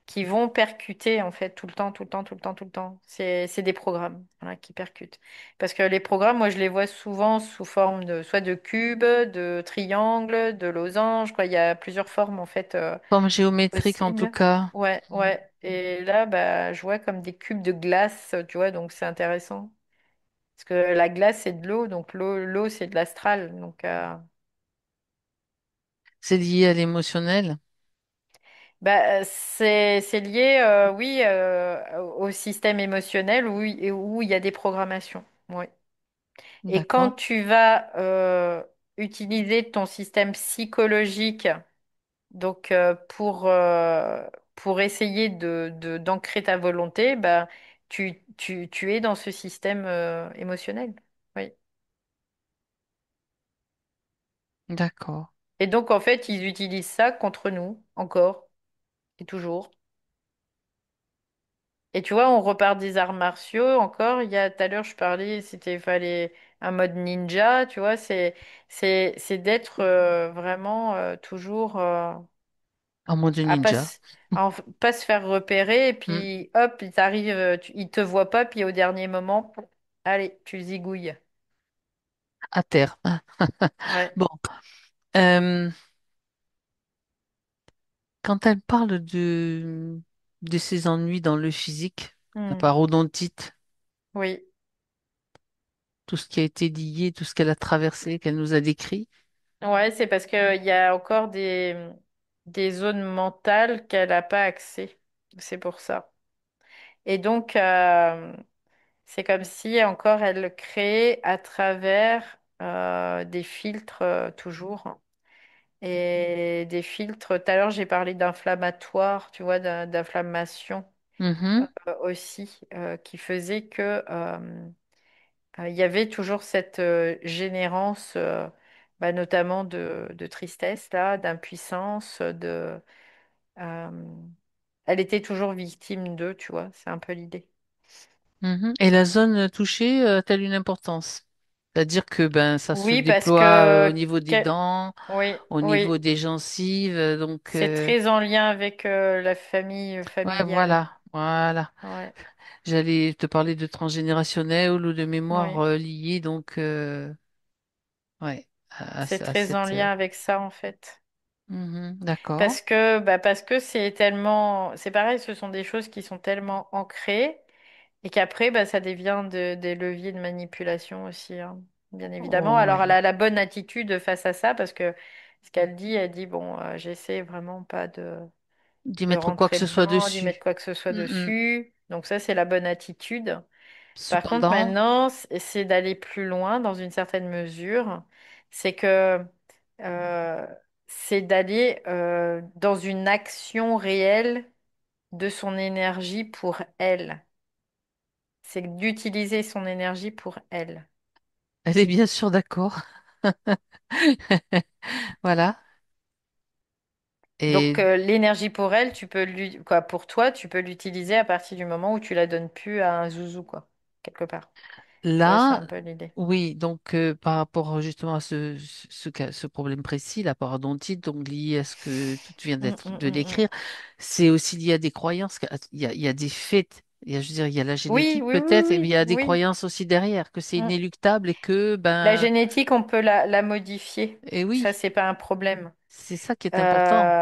qui vont percuter, en fait, tout le temps, tout le temps, tout le temps, tout le temps. C'est des programmes, voilà, qui percutent. Parce que les programmes, moi, je les vois souvent sous forme de soit de cubes, de triangles, de losanges, quoi. Il y a plusieurs formes, en fait, Forme géométrique en tout possibles. cas. Ouais, ouais. Et là, bah, je vois comme des cubes de glace, tu vois, donc c'est intéressant. Parce que la glace, c'est de l'eau, donc l'eau, c'est de l'astral. Donc, C'est lié à l'émotionnel. bah, c'est lié, oui, au système émotionnel où il y a des programmations. Oui. Et quand D'accord. tu vas utiliser ton système psychologique donc pour essayer d'ancrer ta volonté, bah, tu es dans ce système émotionnel. Oui. D'accord. Et donc, en fait, ils utilisent ça contre nous, encore et toujours. Et tu vois, on repart des arts martiaux encore. Il y a tout à l'heure, je parlais, c'était fallait un mode ninja, tu vois, c'est d'être vraiment toujours En mode à ninja. pas se faire repérer et Hmm. puis hop, il t'arrive, il te voit pas, puis au dernier moment, allez, tu zigouilles. À terre. Ouais. Bon. Euh, Quand elle parle de ses ennuis dans le physique, la Hmm. parodontite, Oui. tout ce qui a été lié, tout ce qu'elle a traversé, qu'elle nous a décrit. Ouais, c'est parce qu'il y a encore des zones mentales qu'elle n'a pas accès. C'est pour ça. Et donc, c'est comme si encore elle le crée à travers des filtres toujours. Et des filtres, tout à l'heure j'ai parlé d'inflammatoire, tu vois, d'inflammation Mhm, aussi, qui faisait que il y avait toujours cette générance, bah, notamment de tristesse, là, d'impuissance, euh, elle était toujours victime d'eux, tu vois, c'est un peu l'idée. mhm. Et la zone touchée a-t-elle une importance? C'est-à-dire que ben ça se Oui, parce déploie que, au niveau des dents, oui, au niveau oui, des gencives, donc c'est très en lien avec la famille ouais, familiale. voilà, voilà. Ouais, J'allais te parler de transgénérationnel ou de mémoire oui, liée, donc ouais, c'est à très en cette. lien avec ça en fait. Mhm, d'accord. Parce que c'est tellement, c'est pareil, ce sont des choses qui sont tellement ancrées et qu'après, bah, ça devient des leviers de manipulation aussi, hein, bien évidemment. Oh, Alors, elle ouais. a la bonne attitude face à ça parce que ce qu'elle dit, elle dit, bon, j'essaie vraiment pas D'y de mettre quoi que rentrer ce soit dedans, d'y mettre dessus. quoi que ce soit Mhm. dessus. Donc ça, c'est la bonne attitude. Par contre, Cependant, maintenant, c'est d'aller plus loin dans une certaine mesure. C'est que euh, c'est d'aller dans une action réelle de son énergie pour elle. C'est d'utiliser son énergie pour elle. elle est bien sûr d'accord. Voilà. Donc Et l'énergie pour elle, quoi, pour toi, tu peux l'utiliser à partir du moment où tu la donnes plus à un zouzou, quoi, quelque part. Tu vois, c'est là, un peu l'idée. oui, donc par rapport justement à ce problème précis, la parodontite, donc lié à ce que tu viens Mm, mm, de mm, mm. l'écrire, c'est aussi lié à des croyances. Il y a des faits. Je veux dire, il y a la Oui, génétique oui, peut-être, et mais il y oui, a des oui, oui. croyances aussi derrière, que c'est Mm. inéluctable et que, La ben, génétique, on peut la modifier. et Ça, oui, c'est pas un problème. c'est ça qui est important.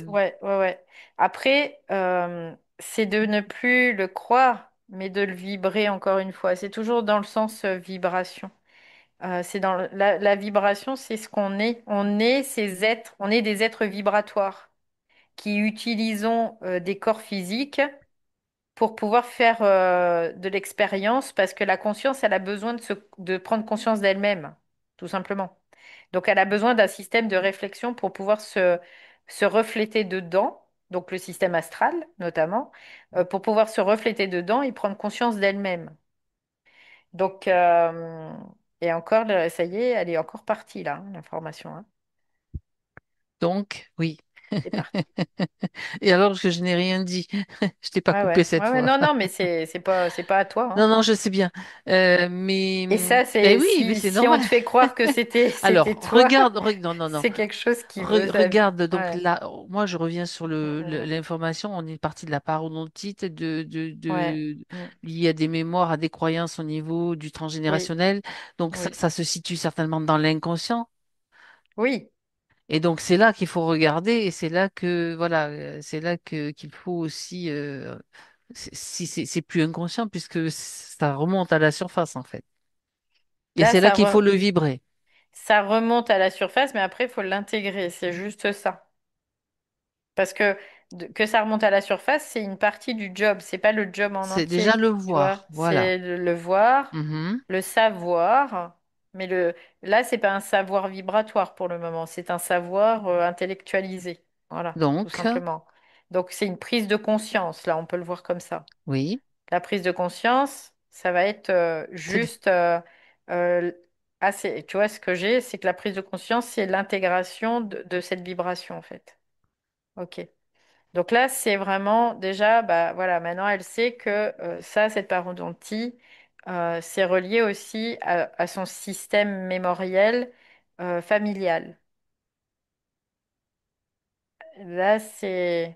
Ouais, ouais, ouais. Après, c'est de ne plus le croire, mais de le vibrer encore une fois. C'est toujours dans le sens vibration. C'est dans la vibration, c'est ce qu'on est. On est ces êtres, on est des êtres vibratoires qui utilisons des corps physiques pour pouvoir faire de l'expérience parce que la conscience, elle a besoin de prendre conscience d'elle-même, tout simplement. Donc, elle a besoin d'un système de réflexion pour pouvoir se refléter dedans, donc le système astral notamment, pour pouvoir se refléter dedans et prendre conscience d'elle-même. Donc, et encore, là, ça y est, elle est encore partie là, hein, l'information, hein. Donc, oui. C'est parti. Et alors que je n'ai rien dit, je t'ai pas Ouais, coupé ouais, cette ouais, ouais, fois. non, non, mais c'est pas à toi, Non, hein. non, je sais bien. Mais, Et ça, ben c'est oui, mais si c'est si on normal. te fait croire que c'était Alors, toi, non, non, non. c'est quelque chose qui veut ta vie. Regarde, donc Ouais. là, moi, je reviens sur Mm, mm, mm. l'information. On est parti de la parodontite, Ouais. Mm. liée à des mémoires, à des croyances au niveau du Oui, transgénérationnel. Donc, oui, ça se situe certainement dans l'inconscient. oui. Et donc, c'est là qu'il faut regarder et c'est là que, voilà, c'est là que qu'il faut aussi, si c'est plus inconscient puisque ça remonte à la surface, en fait. Et Là, c'est là qu'il faut le vibrer. ça remonte à la surface, mais après, il faut l'intégrer. C'est juste ça. Parce que que ça remonte à la surface, c'est une partie du job. C'est pas le job en C'est déjà entier. le Tu vois, voir. Voilà. c'est le voir, Mhm. le savoir. Mais là, c'est pas un savoir vibratoire pour le moment. C'est un savoir intellectualisé. Voilà, tout Donc, simplement. Donc, c'est une prise de conscience. Là, on peut le voir comme ça. oui, La prise de conscience, ça va être c'est juste euh, assez. Tu vois, ce que j'ai, c'est que la prise de conscience, c'est l'intégration de cette vibration, en fait. Ok. Donc là, c'est vraiment déjà, bah voilà, maintenant elle sait que ça, cette parodontie, c'est relié aussi à son système mémoriel familial. Là, il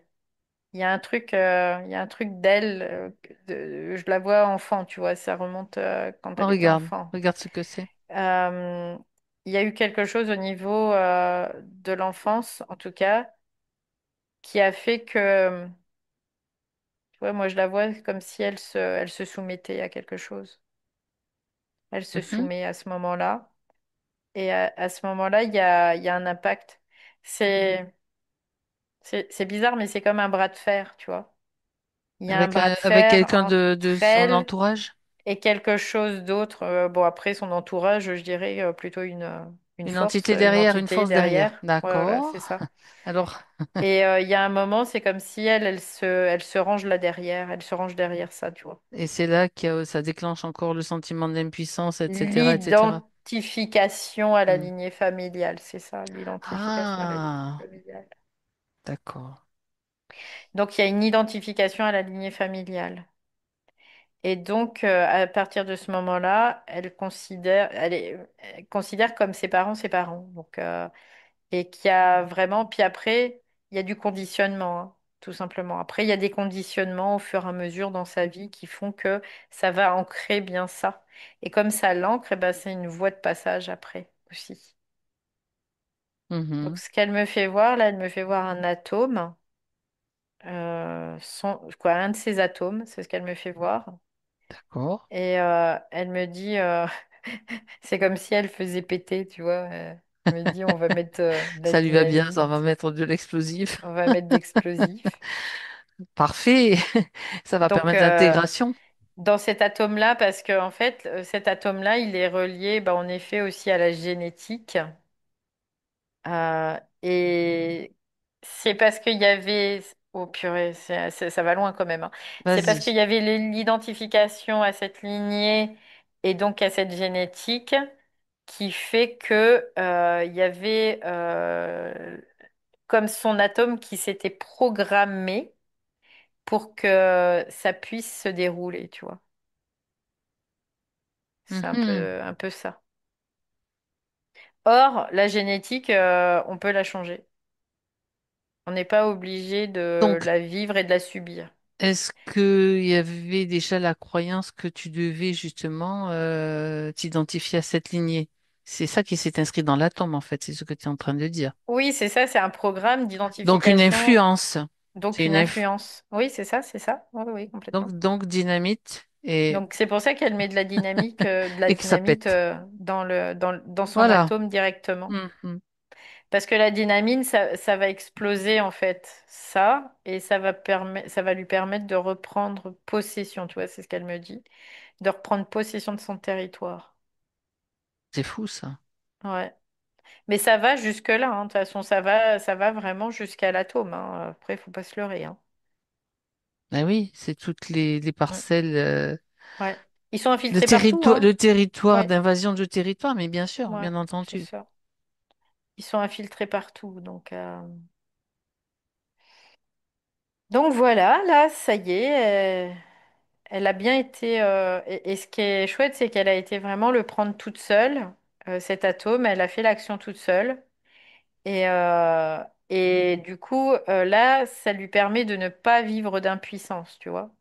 y a un truc d'elle, je la vois enfant, tu vois, ça remonte quand Oh, elle était regarde, enfant. regarde ce que c'est. Euh, il y a eu quelque chose au niveau de l'enfance, en tout cas, qui a fait que, tu vois, moi je la vois comme si elle se soumettait à quelque chose. Elle se Mhm. soumet à ce moment-là. Et à ce moment-là, il y a un impact. C'est, c'est bizarre, mais c'est comme un bras de fer, tu vois. Il y a un bras de Avec fer quelqu'un entre de son elle entourage? et quelque chose d'autre. Bon, après son entourage, je dirais plutôt une Une force, entité une derrière, une entité force derrière. derrière. Ouais, voilà, c'est D'accord. ça. Alors, Et il y a un moment, c'est comme si elle se range là derrière. Elle se range derrière ça, tu vois. et c'est là que ça déclenche encore le sentiment d'impuissance, etc., etc. L'identification à la Hmm. lignée familiale, c'est ça, l'identification à la lignée Ah, familiale. d'accord. Donc, il y a une identification à la lignée familiale. Et donc, à partir de ce moment-là, elle considère comme ses parents ses parents. Donc, et qu'il y a vraiment, puis après, il y a du conditionnement, hein, tout simplement. Après, il y a des conditionnements au fur et à mesure dans sa vie qui font que ça va ancrer bien ça. Et comme ça l'ancre, eh ben, c'est une voie de passage après aussi. Donc, Mhm. ce qu'elle me fait voir, là, elle me fait voir un atome, quoi, un de ces atomes, c'est ce qu'elle me fait voir. D'accord. Et elle me dit, c'est comme si elle faisait péter, tu vois. Elle me dit, on va mettre de la Ça lui va bien, ça va dynamite, mettre de l'explosif. on va mettre d'explosifs. Parfait. Ça va Donc, permettre l'intégration. dans cet atome-là, parce que en fait, cet atome-là, il est relié, bah, en effet, aussi à la génétique. Et c'est parce qu'il y avait... Oh purée, ça va loin quand même, hein. C'est parce qu'il Vas-y. y avait l'identification à cette lignée et donc à cette génétique qui fait que il y avait comme son atome qui s'était programmé pour que ça puisse se dérouler, tu vois. C'est Mhm. un peu ça. Or, la génétique, on peut la changer. On n'est pas obligé de Donc, la vivre et de la subir. est-ce qu'il y avait déjà la croyance que tu devais justement t'identifier à cette lignée? C'est ça qui s'est inscrit dans l'atome, en fait, c'est ce que tu es en train de dire. Oui, c'est ça, c'est un programme Donc, une d'identification, influence. donc C'est une une inf- influence. Oui, c'est ça, c'est ça. Oui, oui, complètement. donc dynamite Donc c'est pour ça qu'elle met de la et que ça dynamite pète. dans son Voilà. atome directement. Mhm. Parce que la dynamine, ça va exploser en fait ça, et ça va lui permettre de reprendre possession, tu vois, c'est ce qu'elle me dit, de reprendre possession de son territoire. C'est fou, ça. Ouais. Mais ça va jusque-là, hein. De toute façon, ça va vraiment jusqu'à l'atome, hein. Après, il faut pas se leurrer, hein. Ah oui, c'est toutes les Mm. parcelles, Ouais. Ils sont infiltrés partout, hein. le territoire Ouais, d'invasion de territoire, mais bien sûr, ouais, bien c'est entendu. ça. Ils sont infiltrés partout, donc voilà, là, ça y est, elle a bien été. Et ce qui est chouette, c'est qu'elle a été vraiment le prendre toute seule, cet atome. Elle a fait l'action toute seule. Et, euh, et du coup, là, ça lui permet de ne pas vivre d'impuissance, tu vois.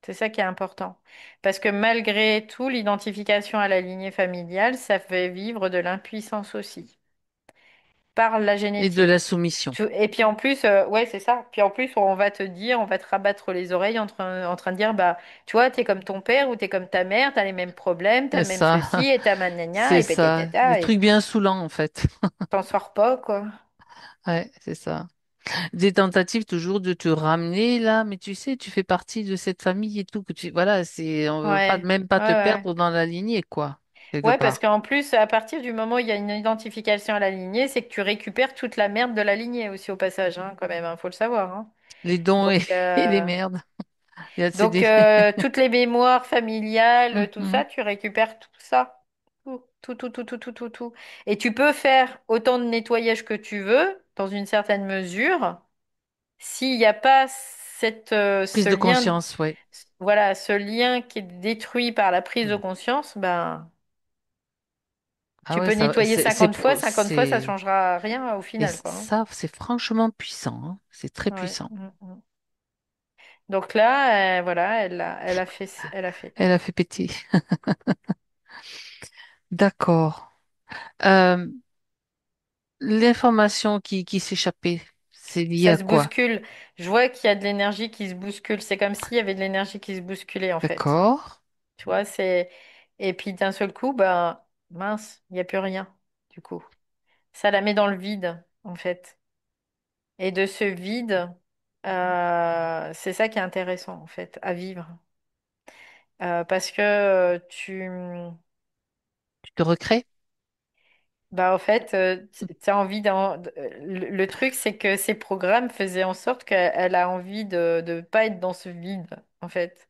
C'est ça qui est important. Parce que malgré tout, l'identification à la lignée familiale, ça fait vivre de l'impuissance aussi, par la Et de la génétique. soumission. Et puis en plus, ouais, c'est ça. Puis en plus, on va te dire, on va te rabattre les oreilles en train de dire, bah, tu vois, t'es comme ton père ou t'es comme ta mère, t'as les mêmes problèmes, t'as C'est le même ça, ceci, et t'as manana, c'est et ça. Des pététata, et trucs bien saoulants, en fait. t'en sors pas, quoi. Ouais, c'est ça. Des tentatives toujours de te ramener là, mais tu sais, tu fais partie de cette famille et tout, que tu, voilà, on veut pas, Ouais, même pas ouais, te ouais. perdre dans la lignée, quoi, quelque Ouais, parce part. qu'en plus, à partir du moment où il y a une identification à la lignée, c'est que tu récupères toute la merde de la lignée aussi au passage, hein, quand même, hein, faut le savoir, hein. Les dons Donc, et les merdes. C'est donc des... toutes les mémoires familiales, tout Mhm. ça, tu récupères tout ça. Tout. Et tu peux faire autant de nettoyage que tu veux, dans une certaine mesure, S'il n'y a pas Prise ce de lien, conscience, ouais. voilà, ce lien qui est détruit par la prise de conscience, ben, Ah tu ouais, peux ça, nettoyer 50 fois, ça c'est, changera rien au et final, quoi, hein. ça, c'est franchement puissant, hein. C'est très Ouais. puissant. Donc là, voilà, elle a fait. Elle a fait péter. D'accord. Euh, L'information qui s'échappait, c'est lié Ça à se quoi? bouscule. Je vois qu'il y a de l'énergie qui se bouscule. C'est comme s'il y avait de l'énergie qui se bousculait, en fait. D'accord. Tu vois, c'est... Et puis d'un seul coup, ben, mince, il n'y a plus rien, du coup. Ça la met dans le vide, en fait. Et de ce vide, c'est ça qui est intéressant, en fait, à vivre. Parce que Tu te recrées? bah, en fait, tu as envie le truc, c'est que ces programmes faisaient en sorte qu'elle a envie de ne pas être dans ce vide, en fait.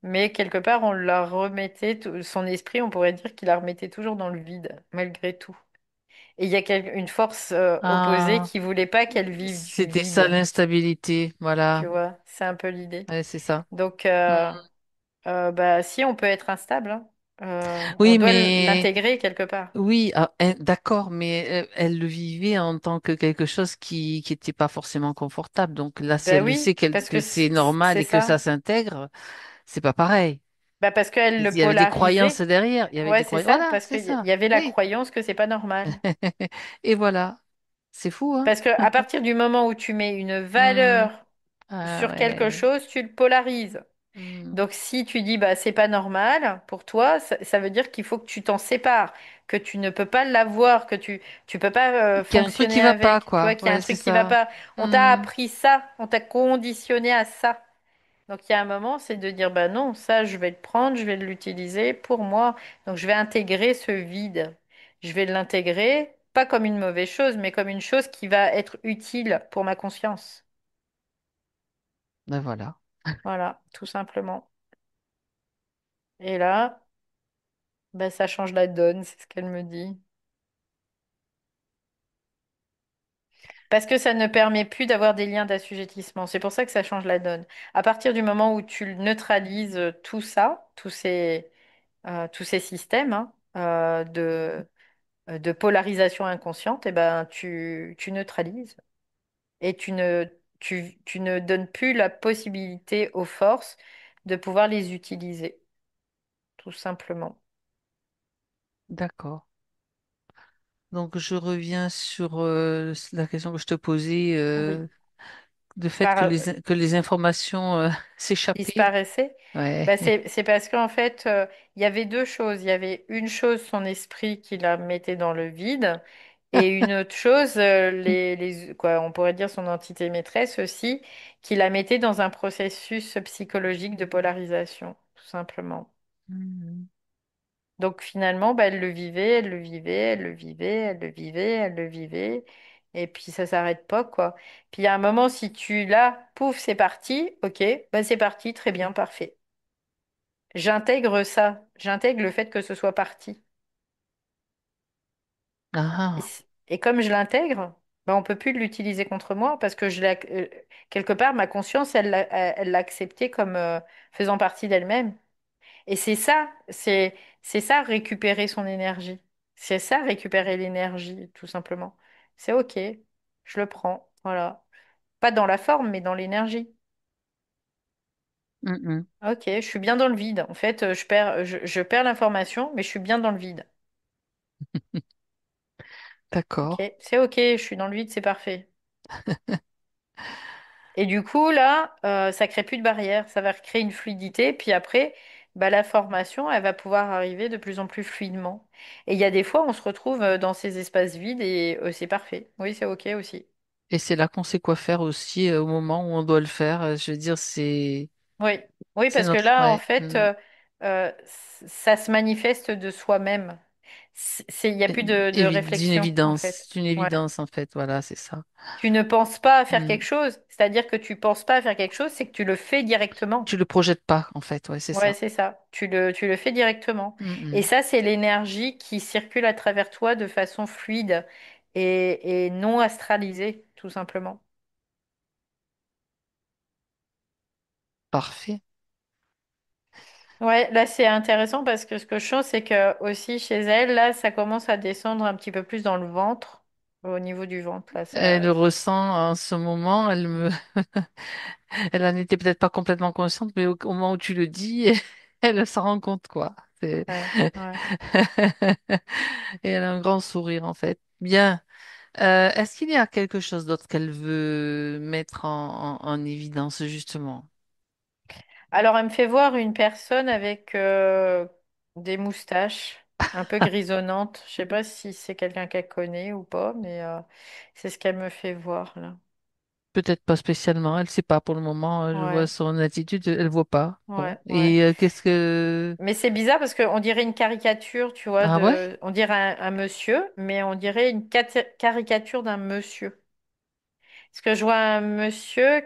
Mais quelque part, on la remettait, son esprit, on pourrait dire qu'il la remettait toujours dans le vide, malgré tout. Et il y a une force opposée Ah, qui voulait pas qu'elle vive du c'était ça vide. l'instabilité. Tu Voilà. vois, c'est un peu l'idée. Ouais, c'est ça. Donc, Mm. bah, si on peut être instable, hein, on Oui, doit mais l'intégrer quelque part. oui, d'accord, mais elle le vivait en tant que quelque chose qui n'était pas forcément confortable. Donc là, si Ben elle le oui, sait parce que que c'est normal c'est et que ça ça. s'intègre, c'est pas pareil. Bah parce qu'elle Il le y avait des croyances polarisait. derrière. Il y avait Ouais, des c'est croyances. ça, Voilà, parce c'est qu'il ça. y avait la Oui. croyance que c'est pas normal. Et voilà. C'est fou, hein? Parce que à partir du moment où tu mets une Hmm. valeur Ah sur quelque ouais. chose, tu le polarises. Hmm. Donc si tu dis bah c'est pas normal pour toi, ça veut dire qu'il faut que tu t'en sépares, que tu ne peux pas l'avoir, que tu peux pas Qu'il y a un truc fonctionner qui va pas, avec. Tu vois quoi. qu'il y a un Ouais, c'est truc qui va ça. pas. On t'a Hmm. appris ça, on t'a conditionné à ça. Donc il y a un moment, c'est de dire, bah non, ça, je vais le prendre, je vais l'utiliser pour moi. Donc je vais intégrer ce vide. Je vais l'intégrer, pas comme une mauvaise chose, mais comme une chose qui va être utile pour ma conscience. Ben voilà. Voilà, tout simplement. Et là, bah, ça change la donne, c'est ce qu'elle me dit. Parce que ça ne permet plus d'avoir des liens d'assujettissement. C'est pour ça que ça change la donne. À partir du moment où tu neutralises tout ça, tous ces systèmes, hein, de polarisation inconsciente, eh ben, tu neutralises et tu ne donnes plus la possibilité aux forces de pouvoir les utiliser, tout simplement. D'accord. Donc, je reviens sur la question que je te posais, Oui. le fait Par, que les informations s'échappaient. disparaissait, Ouais. bah c'est parce qu'en fait, il y avait deux choses. Il y avait une chose, son esprit qui la mettait dans le vide, et une autre chose, quoi, on pourrait dire son entité maîtresse aussi, qui la mettait dans un processus psychologique de polarisation, tout simplement. Mhm. Donc finalement, bah, elle le vivait, elle le vivait, elle le vivait, elle le vivait, elle le vivait, et puis ça s'arrête pas, quoi. Puis il y a un moment, si tu là, pouf, c'est parti, ok, bah c'est parti, très bien, parfait. J'intègre ça, j'intègre le fait que ce soit parti. Ah, Et comme je l'intègre, bah, on peut plus l'utiliser contre moi parce que quelque part, ma conscience, elle l'a accepté comme faisant partie d'elle-même. Et c'est ça, récupérer son énergie. C'est ça, récupérer l'énergie, tout simplement. C'est OK, je le prends, voilà. Pas dans la forme, mais dans l'énergie. mhm. OK, je suis bien dans le vide. En fait, je perds l'information, mais je suis bien dans le vide. D'accord. OK, c'est OK, je suis dans le vide, c'est parfait. Et du coup, là, ça crée plus de barrière, ça va recréer une fluidité, puis après, bah, la formation, elle va pouvoir arriver de plus en plus fluidement. Et il y a des fois, on se retrouve dans ces espaces vides et c'est parfait. Oui, c'est OK aussi. Et c'est là qu'on sait quoi faire aussi au moment où on doit le faire. Je veux dire, Oui, oui, c'est parce que notre, là, en ouais. fait, ça se manifeste de soi-même. Il n'y a plus de réflexion, en fait. C'est une Ouais. évidence en fait. Voilà, c'est ça. Tu ne penses pas à faire quelque Mm. chose, c'est-à-dire que tu penses pas à faire quelque chose, c'est que tu le fais directement. Tu le projettes pas en fait. Ouais, c'est Ouais, ça. c'est ça. Tu le fais directement. Et Mhm. ça, c'est l'énergie qui circule à travers toi de façon fluide et non astralisée, tout simplement. Parfait. Ouais, là c'est intéressant parce que ce que je sens, c'est que aussi chez elle, là, ça commence à descendre un petit peu plus dans le ventre, au niveau du ventre, là, Elle ça. le ressent en ce moment. Elle en était peut-être pas complètement consciente, mais au moment où tu le dis, elle s'en rend compte, quoi. Ouais, ouais. Et elle a un grand sourire, en fait. Bien. Est-ce qu'il y a quelque chose d'autre qu'elle veut mettre en évidence, justement? Alors, elle me fait voir une personne avec des moustaches un peu grisonnantes. Je sais pas si c'est quelqu'un qu'elle connaît ou pas, mais c'est ce qu'elle me fait voir là. Peut-être pas spécialement, elle sait pas pour le moment. Je vois Ouais, son attitude, elle voit pas. Bon. ouais, ouais. Et qu'est-ce que... Mais c'est bizarre parce qu'on dirait une caricature, tu vois, Ah ouais? on dirait un monsieur, mais on dirait une caricature d'un monsieur. Parce que je vois un monsieur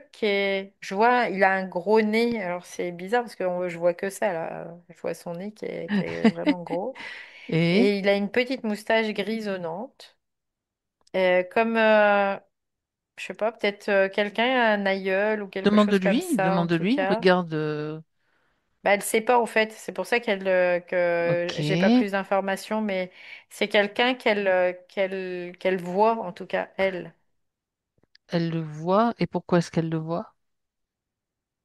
il a un gros nez. Alors c'est bizarre parce que je vois que ça là. Je vois son nez qui est vraiment gros. Et Et il a une petite moustache grisonnante. Comme, je sais pas, peut-être quelqu'un, un aïeul ou quelque chose comme ça en tout demande-lui, cas. regarde. Bah, elle sait pas en fait. C'est pour ça que Ok, j'ai pas plus d'informations, mais c'est quelqu'un qu'elle voit en tout cas, elle. elle le voit. Et pourquoi est-ce qu'elle le voit?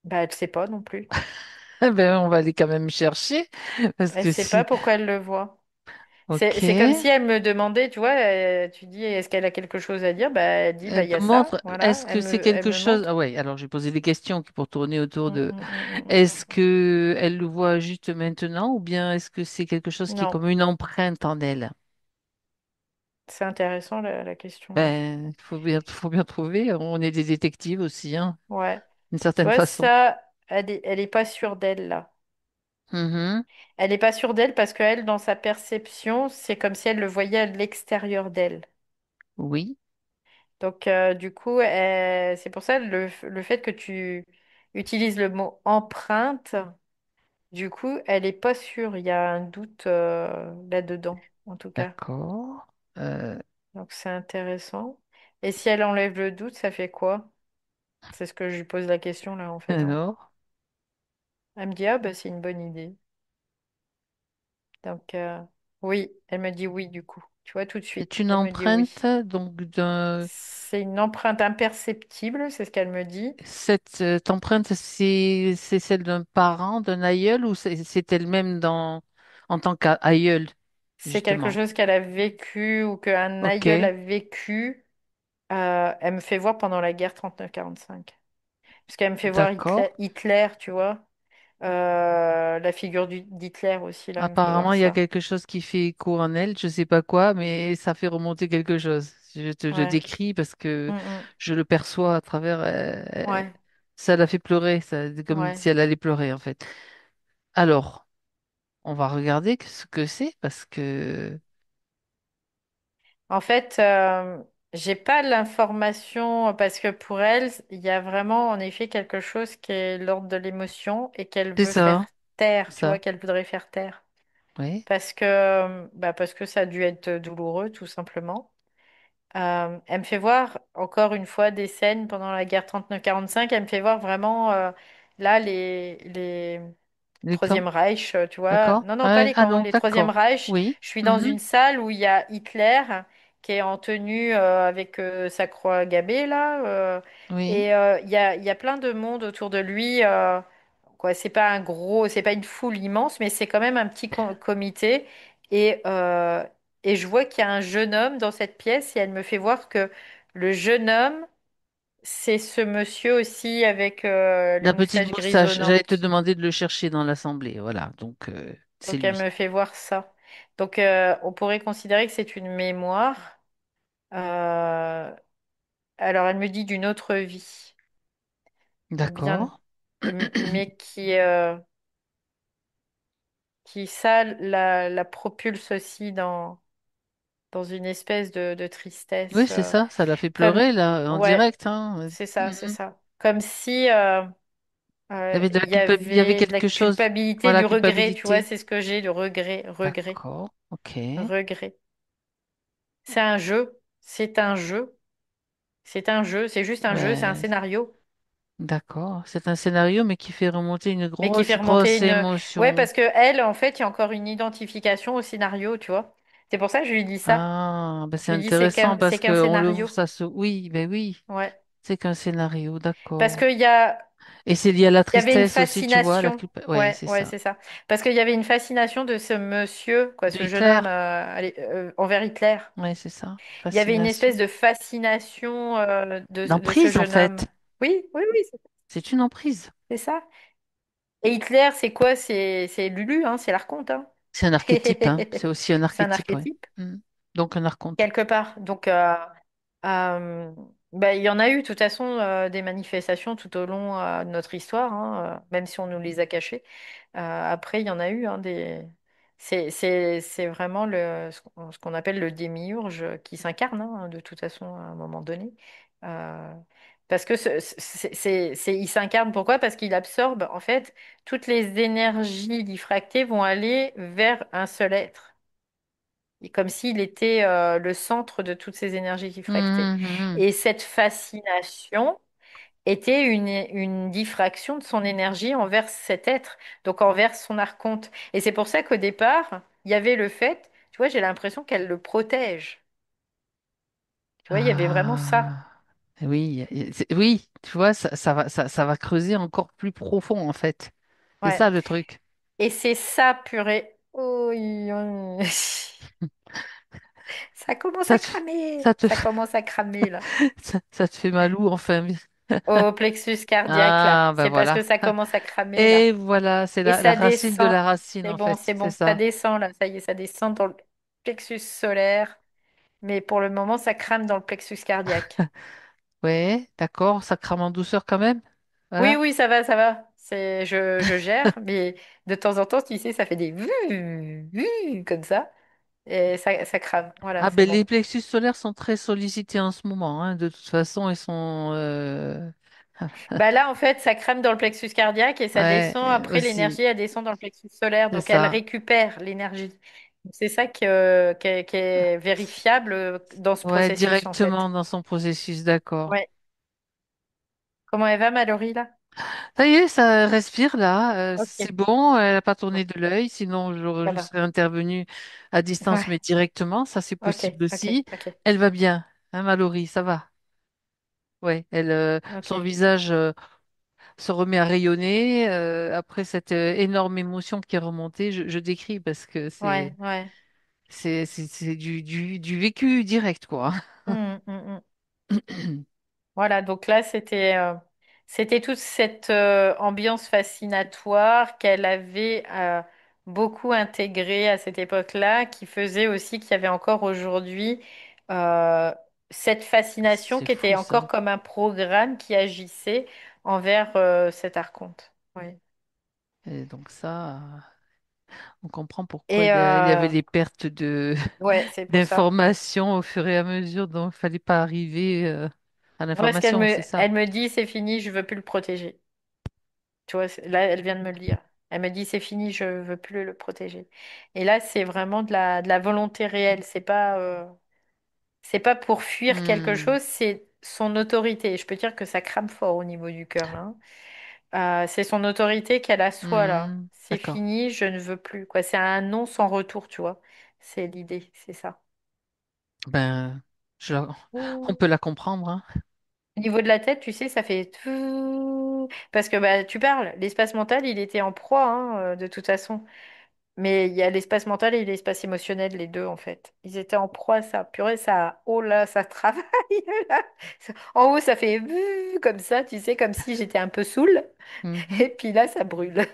Bah, elle sait pas non plus. Eh ben, on va aller quand même chercher, parce Elle que sait pas si... pourquoi elle le voit. Ok. C'est comme si elle me demandait, tu vois, tu dis, est-ce qu'elle a quelque chose à dire? Bah, elle dit, bah, Elle il y te a ça, montre, voilà, est-ce que c'est elle quelque me chose... Ah montre. ouais, alors j'ai posé des questions pour tourner autour Mm, de... mm, mm, mm, mm, Est-ce mm, mm. que elle le voit juste maintenant ou bien est-ce que c'est quelque chose qui est Non, comme une empreinte en elle? c'est intéressant la question là. Ben, faut bien trouver. On est des détectives aussi, hein, Ouais. d'une Tu certaine vois, façon. ça, elle est pas sûre d'elle là. Mhm. Elle est pas sûre d'elle parce qu'elle, dans sa perception, c'est comme si elle le voyait à l'extérieur d'elle. Oui, Donc, du coup, c'est pour ça le fait que tu utilises le mot empreinte. Du coup, elle est pas sûre, il y a un doute là-dedans, en tout cas. d'accord. Donc c'est intéressant. Et si elle enlève le doute, ça fait quoi? C'est ce que je lui pose la question là en fait, hein. Alors, Elle me dit, ah bah c'est une bonne idée. Donc oui, elle me dit oui du coup. Tu vois, tout de c'est suite, une elle me dit oui. empreinte donc d'un C'est une empreinte imperceptible, c'est ce qu'elle me dit. cette empreinte, c'est celle d'un parent, d'un aïeul ou c'est elle-même dans en tant qu'aïeul C'est quelque justement. chose qu'elle a vécu ou qu'un aïeul Ok, a vécu. Elle me fait voir pendant la guerre 39-45. Parce qu'elle me fait voir d'accord. Hitler, tu vois. La figure d'Hitler aussi, là, elle me fait Apparemment, voir il y a ça. quelque chose qui fait écho en elle, je sais pas quoi, mais ça fait remonter quelque chose. Je te le Ouais. décris parce que Mm, mm. je le perçois à travers. Ouais. Ça la fait pleurer, ça, c'est comme Ouais. si elle allait pleurer en fait. Alors, on va regarder ce que c'est parce que En fait, j'ai pas l'information parce que pour elle, il y a vraiment en effet quelque chose qui est l'ordre de l'émotion et qu'elle c'est veut ça, faire hein, taire, tu vois, ça. qu'elle voudrait faire taire. Oui, Parce que ça a dû être douloureux, tout simplement. Elle me fait voir encore une fois des scènes pendant la guerre 39-45. Elle me fait voir vraiment là les les camps, Troisième Reich, tu vois. d'accord. Non, non, pas Ah, les camps. alors, Les Troisième d'accord. Reich, Oui. je suis dans Mhm. une salle où il y a Hitler qui est en tenue avec sa croix gammée là. Oui. Il y a plein de monde autour de lui. Quoi, c'est pas une foule immense, mais c'est quand même un petit comité. Et, euh, et je vois qu'il y a un jeune homme dans cette pièce et elle me fait voir que le jeune homme, c'est ce monsieur aussi avec les La petite moustaches moustache, j'allais te grisonnantes. demander de le chercher dans l'assemblée. Voilà, donc c'est Donc elle lui. me fait voir ça. Donc on pourrait considérer que c'est une mémoire. Euh, alors elle me dit d'une autre vie, ou bien, D'accord. mais qui ça la propulse aussi dans une espèce de Oui, tristesse. c'est ça, ça l'a fait Comme, pleurer là, en ouais, direct, hein. c'est ça, c'est Mhm. ça. Comme si Il y avait de la il y il y avait avait de la quelque chose. culpabilité, Voilà, du regret, tu vois, culpabilité. c'est ce que j'ai, de regret, regret, D'accord, ok. regret. C'est un jeu, c'est un jeu. C'est un jeu, c'est juste un jeu, c'est un Ben, scénario. D'accord. C'est un scénario, mais qui fait remonter une Mais qui fait grosse, remonter grosse une... Ouais, émotion. parce que elle, en fait, il y a encore une identification au scénario, tu vois. C'est pour ça que je lui dis ça. Ah, ben c'est Je lui dis intéressant c'est parce qu'un qu'on le scénario. voit, ça se... Oui, ben oui, Ouais. c'est qu'un scénario, Parce d'accord. qu'il Et c'est lié à la y avait une tristesse aussi, tu vois, la fascination. culpa... Ouais, Ouais, c'est ouais, ça. c'est ça. Parce qu'il y avait une fascination de ce monsieur, quoi, De ce jeune Hitler? homme envers Hitler. Ouais, c'est ça. Il y avait une espèce Fascination. de fascination de ce L'emprise, en jeune fait. homme. Oui, oui, oui, C'est une emprise. c'est ça. Et Hitler, c'est quoi? C'est Lulu, hein, c'est l'archonte, hein. C'est un archétype, hein. C'est aussi un C'est un archétype, ouais. archétype, Mm. Donc un archonte. quelque part. Donc, bah, il y en a eu, de toute façon, des manifestations tout au long de notre histoire, hein, même si on nous les a cachées. Après, il y en a eu, hein, des... c'est vraiment ce qu'on appelle le démiurge qui s'incarne, hein, de toute façon, à un moment donné. Euh, Parce que il s'incarne, pourquoi? Parce qu'il absorbe, en fait, toutes les énergies diffractées vont aller vers un seul être. Et comme s'il était le centre de toutes ces énergies diffractées. Mhm. Et cette fascination était une diffraction de son énergie envers cet être, donc envers son archonte. Et c'est pour ça qu'au départ, il y avait le fait, tu vois, j'ai l'impression qu'elle le protège. Tu vois, il y avait vraiment ça. Ah, oui, oui, tu vois, ça va creuser encore plus profond, en fait. C'est Ouais. ça le truc. Et c'est ça, purée. Oui, oui. Ça commence Ça à te, cramer. ça te, Ça commence à cramer, là. ça te fait mal où, enfin. Au plexus cardiaque, là. Ah, ben C'est parce voilà. que ça commence à cramer, là. Et voilà, c'est Et la ça racine de descend. la racine, en fait. C'est C'est bon, ça ça. descend là, ça y est, ça descend dans le plexus solaire. Mais pour le moment, ça crame dans le plexus cardiaque. Ouais, d'accord, ça crame en douceur quand même. Oui, Voilà. oui, ça va, ça va. Je gère, mais de temps en temps, tu sais, ça fait des comme ça. Et ça crame. Voilà, Ah c'est ben bon. les plexus solaires sont très sollicités en ce moment, hein. De toute façon, ils sont Bah là, en fait, ça crame dans le plexus cardiaque et ça ouais, descend. Après, aussi, l'énergie, elle descend dans le plexus solaire. c'est Donc, elle ça. récupère l'énergie. Donc, c'est ça qui est vérifiable dans ce Ouais, processus, en directement fait. dans son processus, d'accord. Ouais. Comment elle va, Mallory, là? Ça y est, ça respire là. C'est Ok, bon, elle n'a pas tourné bon, de l'œil, sinon ça je va. serais intervenue à distance, mais Ouais, directement, ça c'est ok, possible ok, aussi. ok, Elle va bien, hein, Mallory, ça va. Ouais, son ok. visage se remet à rayonner après cette énorme émotion qui est remontée. Je décris parce que Ouais, ouais. c'est du vécu direct, quoi. Mm. Voilà, donc là, c'était toute cette ambiance fascinatoire qu'elle avait beaucoup intégrée à cette époque-là, qui faisait aussi qu'il y avait encore aujourd'hui euh, cette fascination C'est qui fou était ça. encore comme un programme qui agissait envers cet archonte. Oui. Et donc ça, on comprend pourquoi Et il y avait des pertes de ouais, c'est pour ça. d'informations au fur et à mesure, donc il fallait pas arriver à Non, parce l'information, c'est ça. elle me dit, c'est fini, je veux plus le protéger. Tu vois, là, elle vient de me le dire. Elle me dit, c'est fini, je veux plus le protéger. Et là, c'est vraiment de la volonté réelle. C'est pas pour fuir quelque Hmm, chose, c'est son autorité. Je peux dire que ça crame fort au niveau du cœur, là, hein. C'est son autorité qu'elle assoit, là. C'est d'accord. fini, je ne veux plus, quoi. C'est un non sans retour, tu vois. C'est l'idée, c'est ça. Ben, je la- on Ouh. peut la comprendre, hein. Au niveau de la tête, tu sais, ça fait tout. Parce que bah, tu parles, l'espace mental, il était en proie, hein, de toute façon. Mais il y a l'espace mental et l'espace émotionnel, les deux en fait. Ils étaient en proie, à ça. Purée, ça. Oh là, ça travaille là. En haut, ça fait comme ça, tu sais, comme si j'étais un peu saoule. Mhm. Et puis là, ça brûle.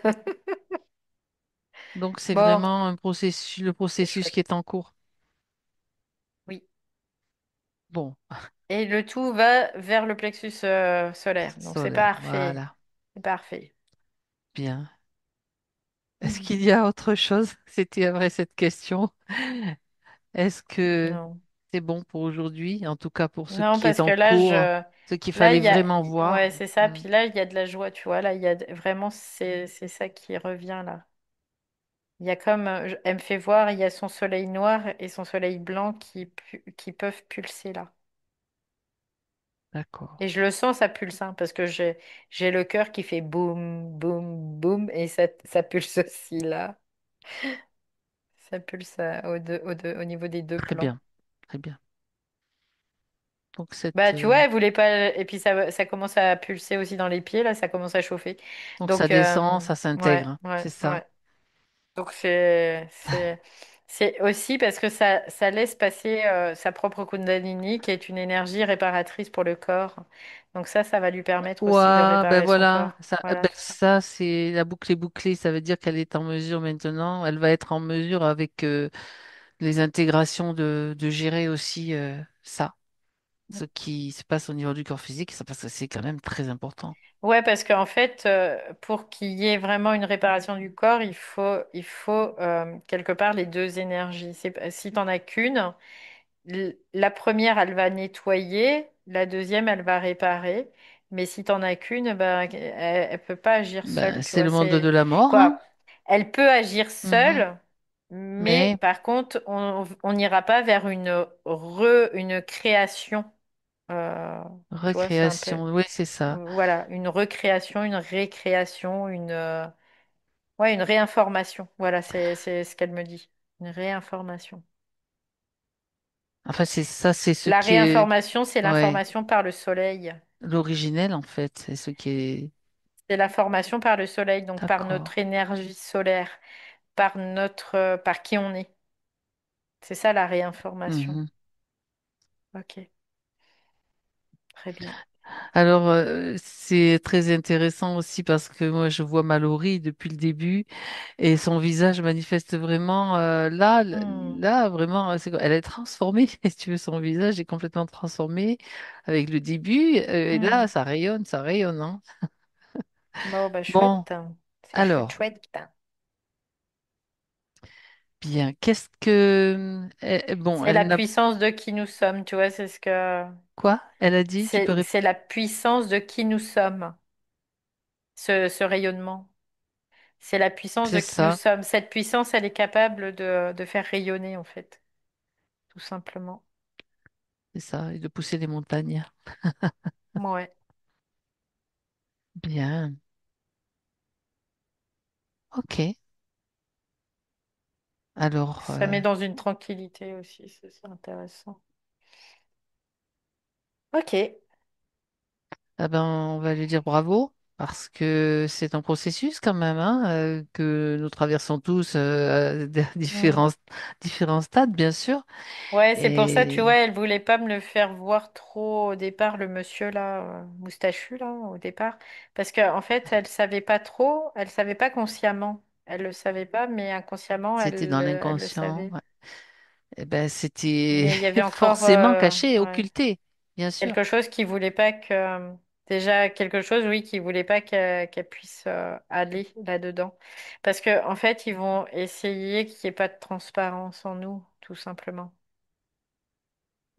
Donc c'est Bon, vraiment un processus, le c'est processus qui chouette. est en cours. Oui. Bon, Et le tout va vers le plexus solaire. Donc c'est solaire, parfait. voilà, C'est parfait. bien. Est-ce qu'il Mhm. y a autre chose? C'était vrai cette question. Est-ce que Non. c'est bon pour aujourd'hui, en tout cas pour ce Non, qui est parce que en là, cours, ce qu'il là, fallait vraiment voir? ouais, c'est ça. Hmm. Puis là, il y a de la joie, tu vois. Là, il y a vraiment, c'est ça qui revient là. Il y a comme, elle me fait voir, il y a son soleil noir et son soleil blanc qui peuvent pulser là. D'accord. Et je le sens, ça pulse, hein, parce que j'ai le cœur qui fait boum, boum, boum, et ça pulse aussi là. Ça pulse au niveau des deux Très plans. bien. Très bien. Donc Bah, tu vois, elle voulait pas. Et puis ça commence à pulser aussi dans les pieds, là, ça commence à chauffer. donc ça Donc, descend, ça ouais, s'intègre. ouais, C'est ça. ouais. Donc, c'est aussi parce que ça laisse passer sa propre Kundalini, qui est une énergie réparatrice pour le corps. Donc, ça va lui permettre aussi de Ouais, ben réparer son voilà, corps. ça, Voilà, ben c'est ça. ça c'est la boucle est bouclée, ça veut dire qu'elle est en mesure maintenant, elle va être en mesure avec les intégrations de gérer aussi ça, ce qui se passe au niveau du corps physique, ça parce que c'est quand même très important. Ouais, parce qu'en fait, pour qu'il y ait vraiment une réparation du corps, il faut quelque part les deux énergies. Si tu n'en as qu'une, la première, elle va nettoyer, la deuxième, elle va réparer. Mais si tu n'en as qu'une, ben, elle peut pas agir Ben, seule, tu c'est vois. le monde de C'est la mort, hein. quoi? Elle peut agir Mhm. seule, mais Mais par contre, on n'ira pas vers une création. Euh, tu vois, c'est un peu. recréation, oui, c'est ça. Voilà, une recréation, une récréation, ouais, une réinformation. Voilà, c'est ce qu'elle me dit. Une réinformation. Enfin, c'est ça, c'est ce La qui est, réinformation, c'est ouais, l'information par le soleil. l'originel en fait, c'est ce qui est, C'est l'information par le soleil, donc par d'accord. notre énergie solaire, par qui on est. C'est ça la réinformation. Mhm. Ok, très bien. Alors, c'est très intéressant aussi parce que moi, je vois Mallory depuis le début et son visage manifeste vraiment, Hmm, là, vraiment, elle est transformée, si tu veux, son visage est complètement transformé avec le début et là, hmm. ça rayonne, hein. Bon, bah Bon, chouette. C'est chouette, alors, chouette. bien, qu'est-ce que, bon, C'est la puissance de qui nous sommes, tu vois, c'est ce que... quoi? Elle a dit, tu peux C'est répéter, la puissance de qui nous sommes, ce rayonnement. C'est la puissance c'est de qui nous ça, sommes. Cette puissance, elle est capable de faire rayonner, en fait, tout simplement. c'est ça, et de pousser les montagnes. Ouais. Bien, ok. Alors, Ça met dans une tranquillité aussi, c'est intéressant. Ok. ah ben, on va lui dire bravo parce que c'est un processus quand même, hein, que nous traversons tous à Hmm. différents stades, bien sûr. Ouais, c'est pour ça, tu vois, Et elle voulait pas me le faire voir trop au départ, le monsieur là, moustachu là, au départ, parce qu'en fait, elle savait pas trop, elle savait pas consciemment, elle le savait pas, mais inconsciemment, c'était dans elle le l'inconscient. savait. Ouais. Eh ben, c'était Mais il y avait encore, forcément caché et ouais, occulté, bien sûr. quelque chose qui voulait pas que, déjà quelque chose, oui, qui voulait pas qu'elle puisse aller là-dedans, parce que en fait, ils vont essayer qu'il n'y ait pas de transparence en nous, tout simplement.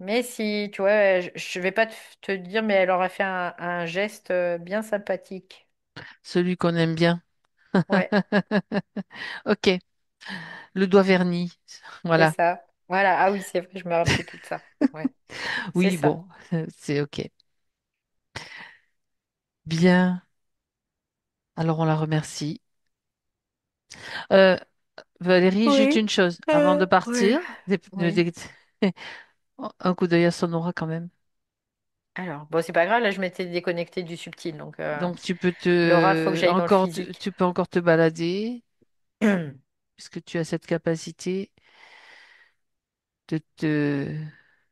Mais si, tu vois, je vais pas te dire, mais elle aura fait un geste bien sympathique. Celui qu'on aime bien. Ouais, Ok, le doigt verni. c'est Voilà. ça. Voilà. Ah oui, c'est vrai, je me rappelais plus de ça. Ouais, c'est Oui, ça. bon, c'est ok. Bien. Alors, on la remercie. Euh, Valérie, juste Oui. une chose, avant de Oui. partir, Oui. un coup d'œil à Sonora quand même. Alors, bon, c'est pas grave, là, je m'étais déconnectée du subtil, donc Donc tu peux Laura, faut que j'aille dans le physique. tu peux encore te balader puisque tu as cette capacité de te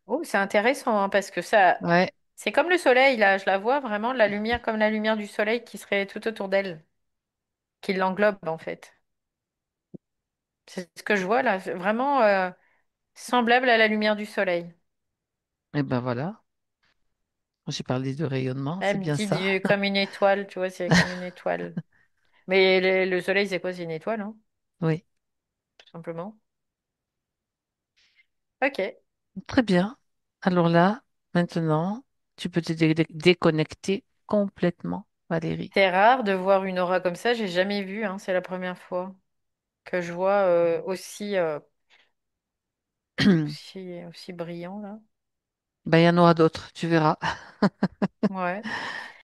Oh, c'est intéressant, hein, parce que ça, ouais, c'est comme le soleil, là, je la vois vraiment, la lumière comme la lumière du soleil qui serait tout autour d'elle, qui l'englobe, en fait. C'est ce que je vois, là, c'est vraiment semblable à la lumière du soleil. et ben voilà. J'ai parlé de rayonnement, c'est Elle me bien dit ça. comme une étoile, tu vois, c'est comme une étoile. Mais le soleil, c'est quoi? C'est une étoile, hein, Oui, tout simplement. Ok. très bien. Alors là, maintenant, tu peux te déconnecter complètement, Valérie. C'est rare de voir une aura comme ça, j'ai jamais vu, hein, c'est la première fois que je vois aussi brillant, là. Ben, il y en aura d'autres, tu verras. Ouais.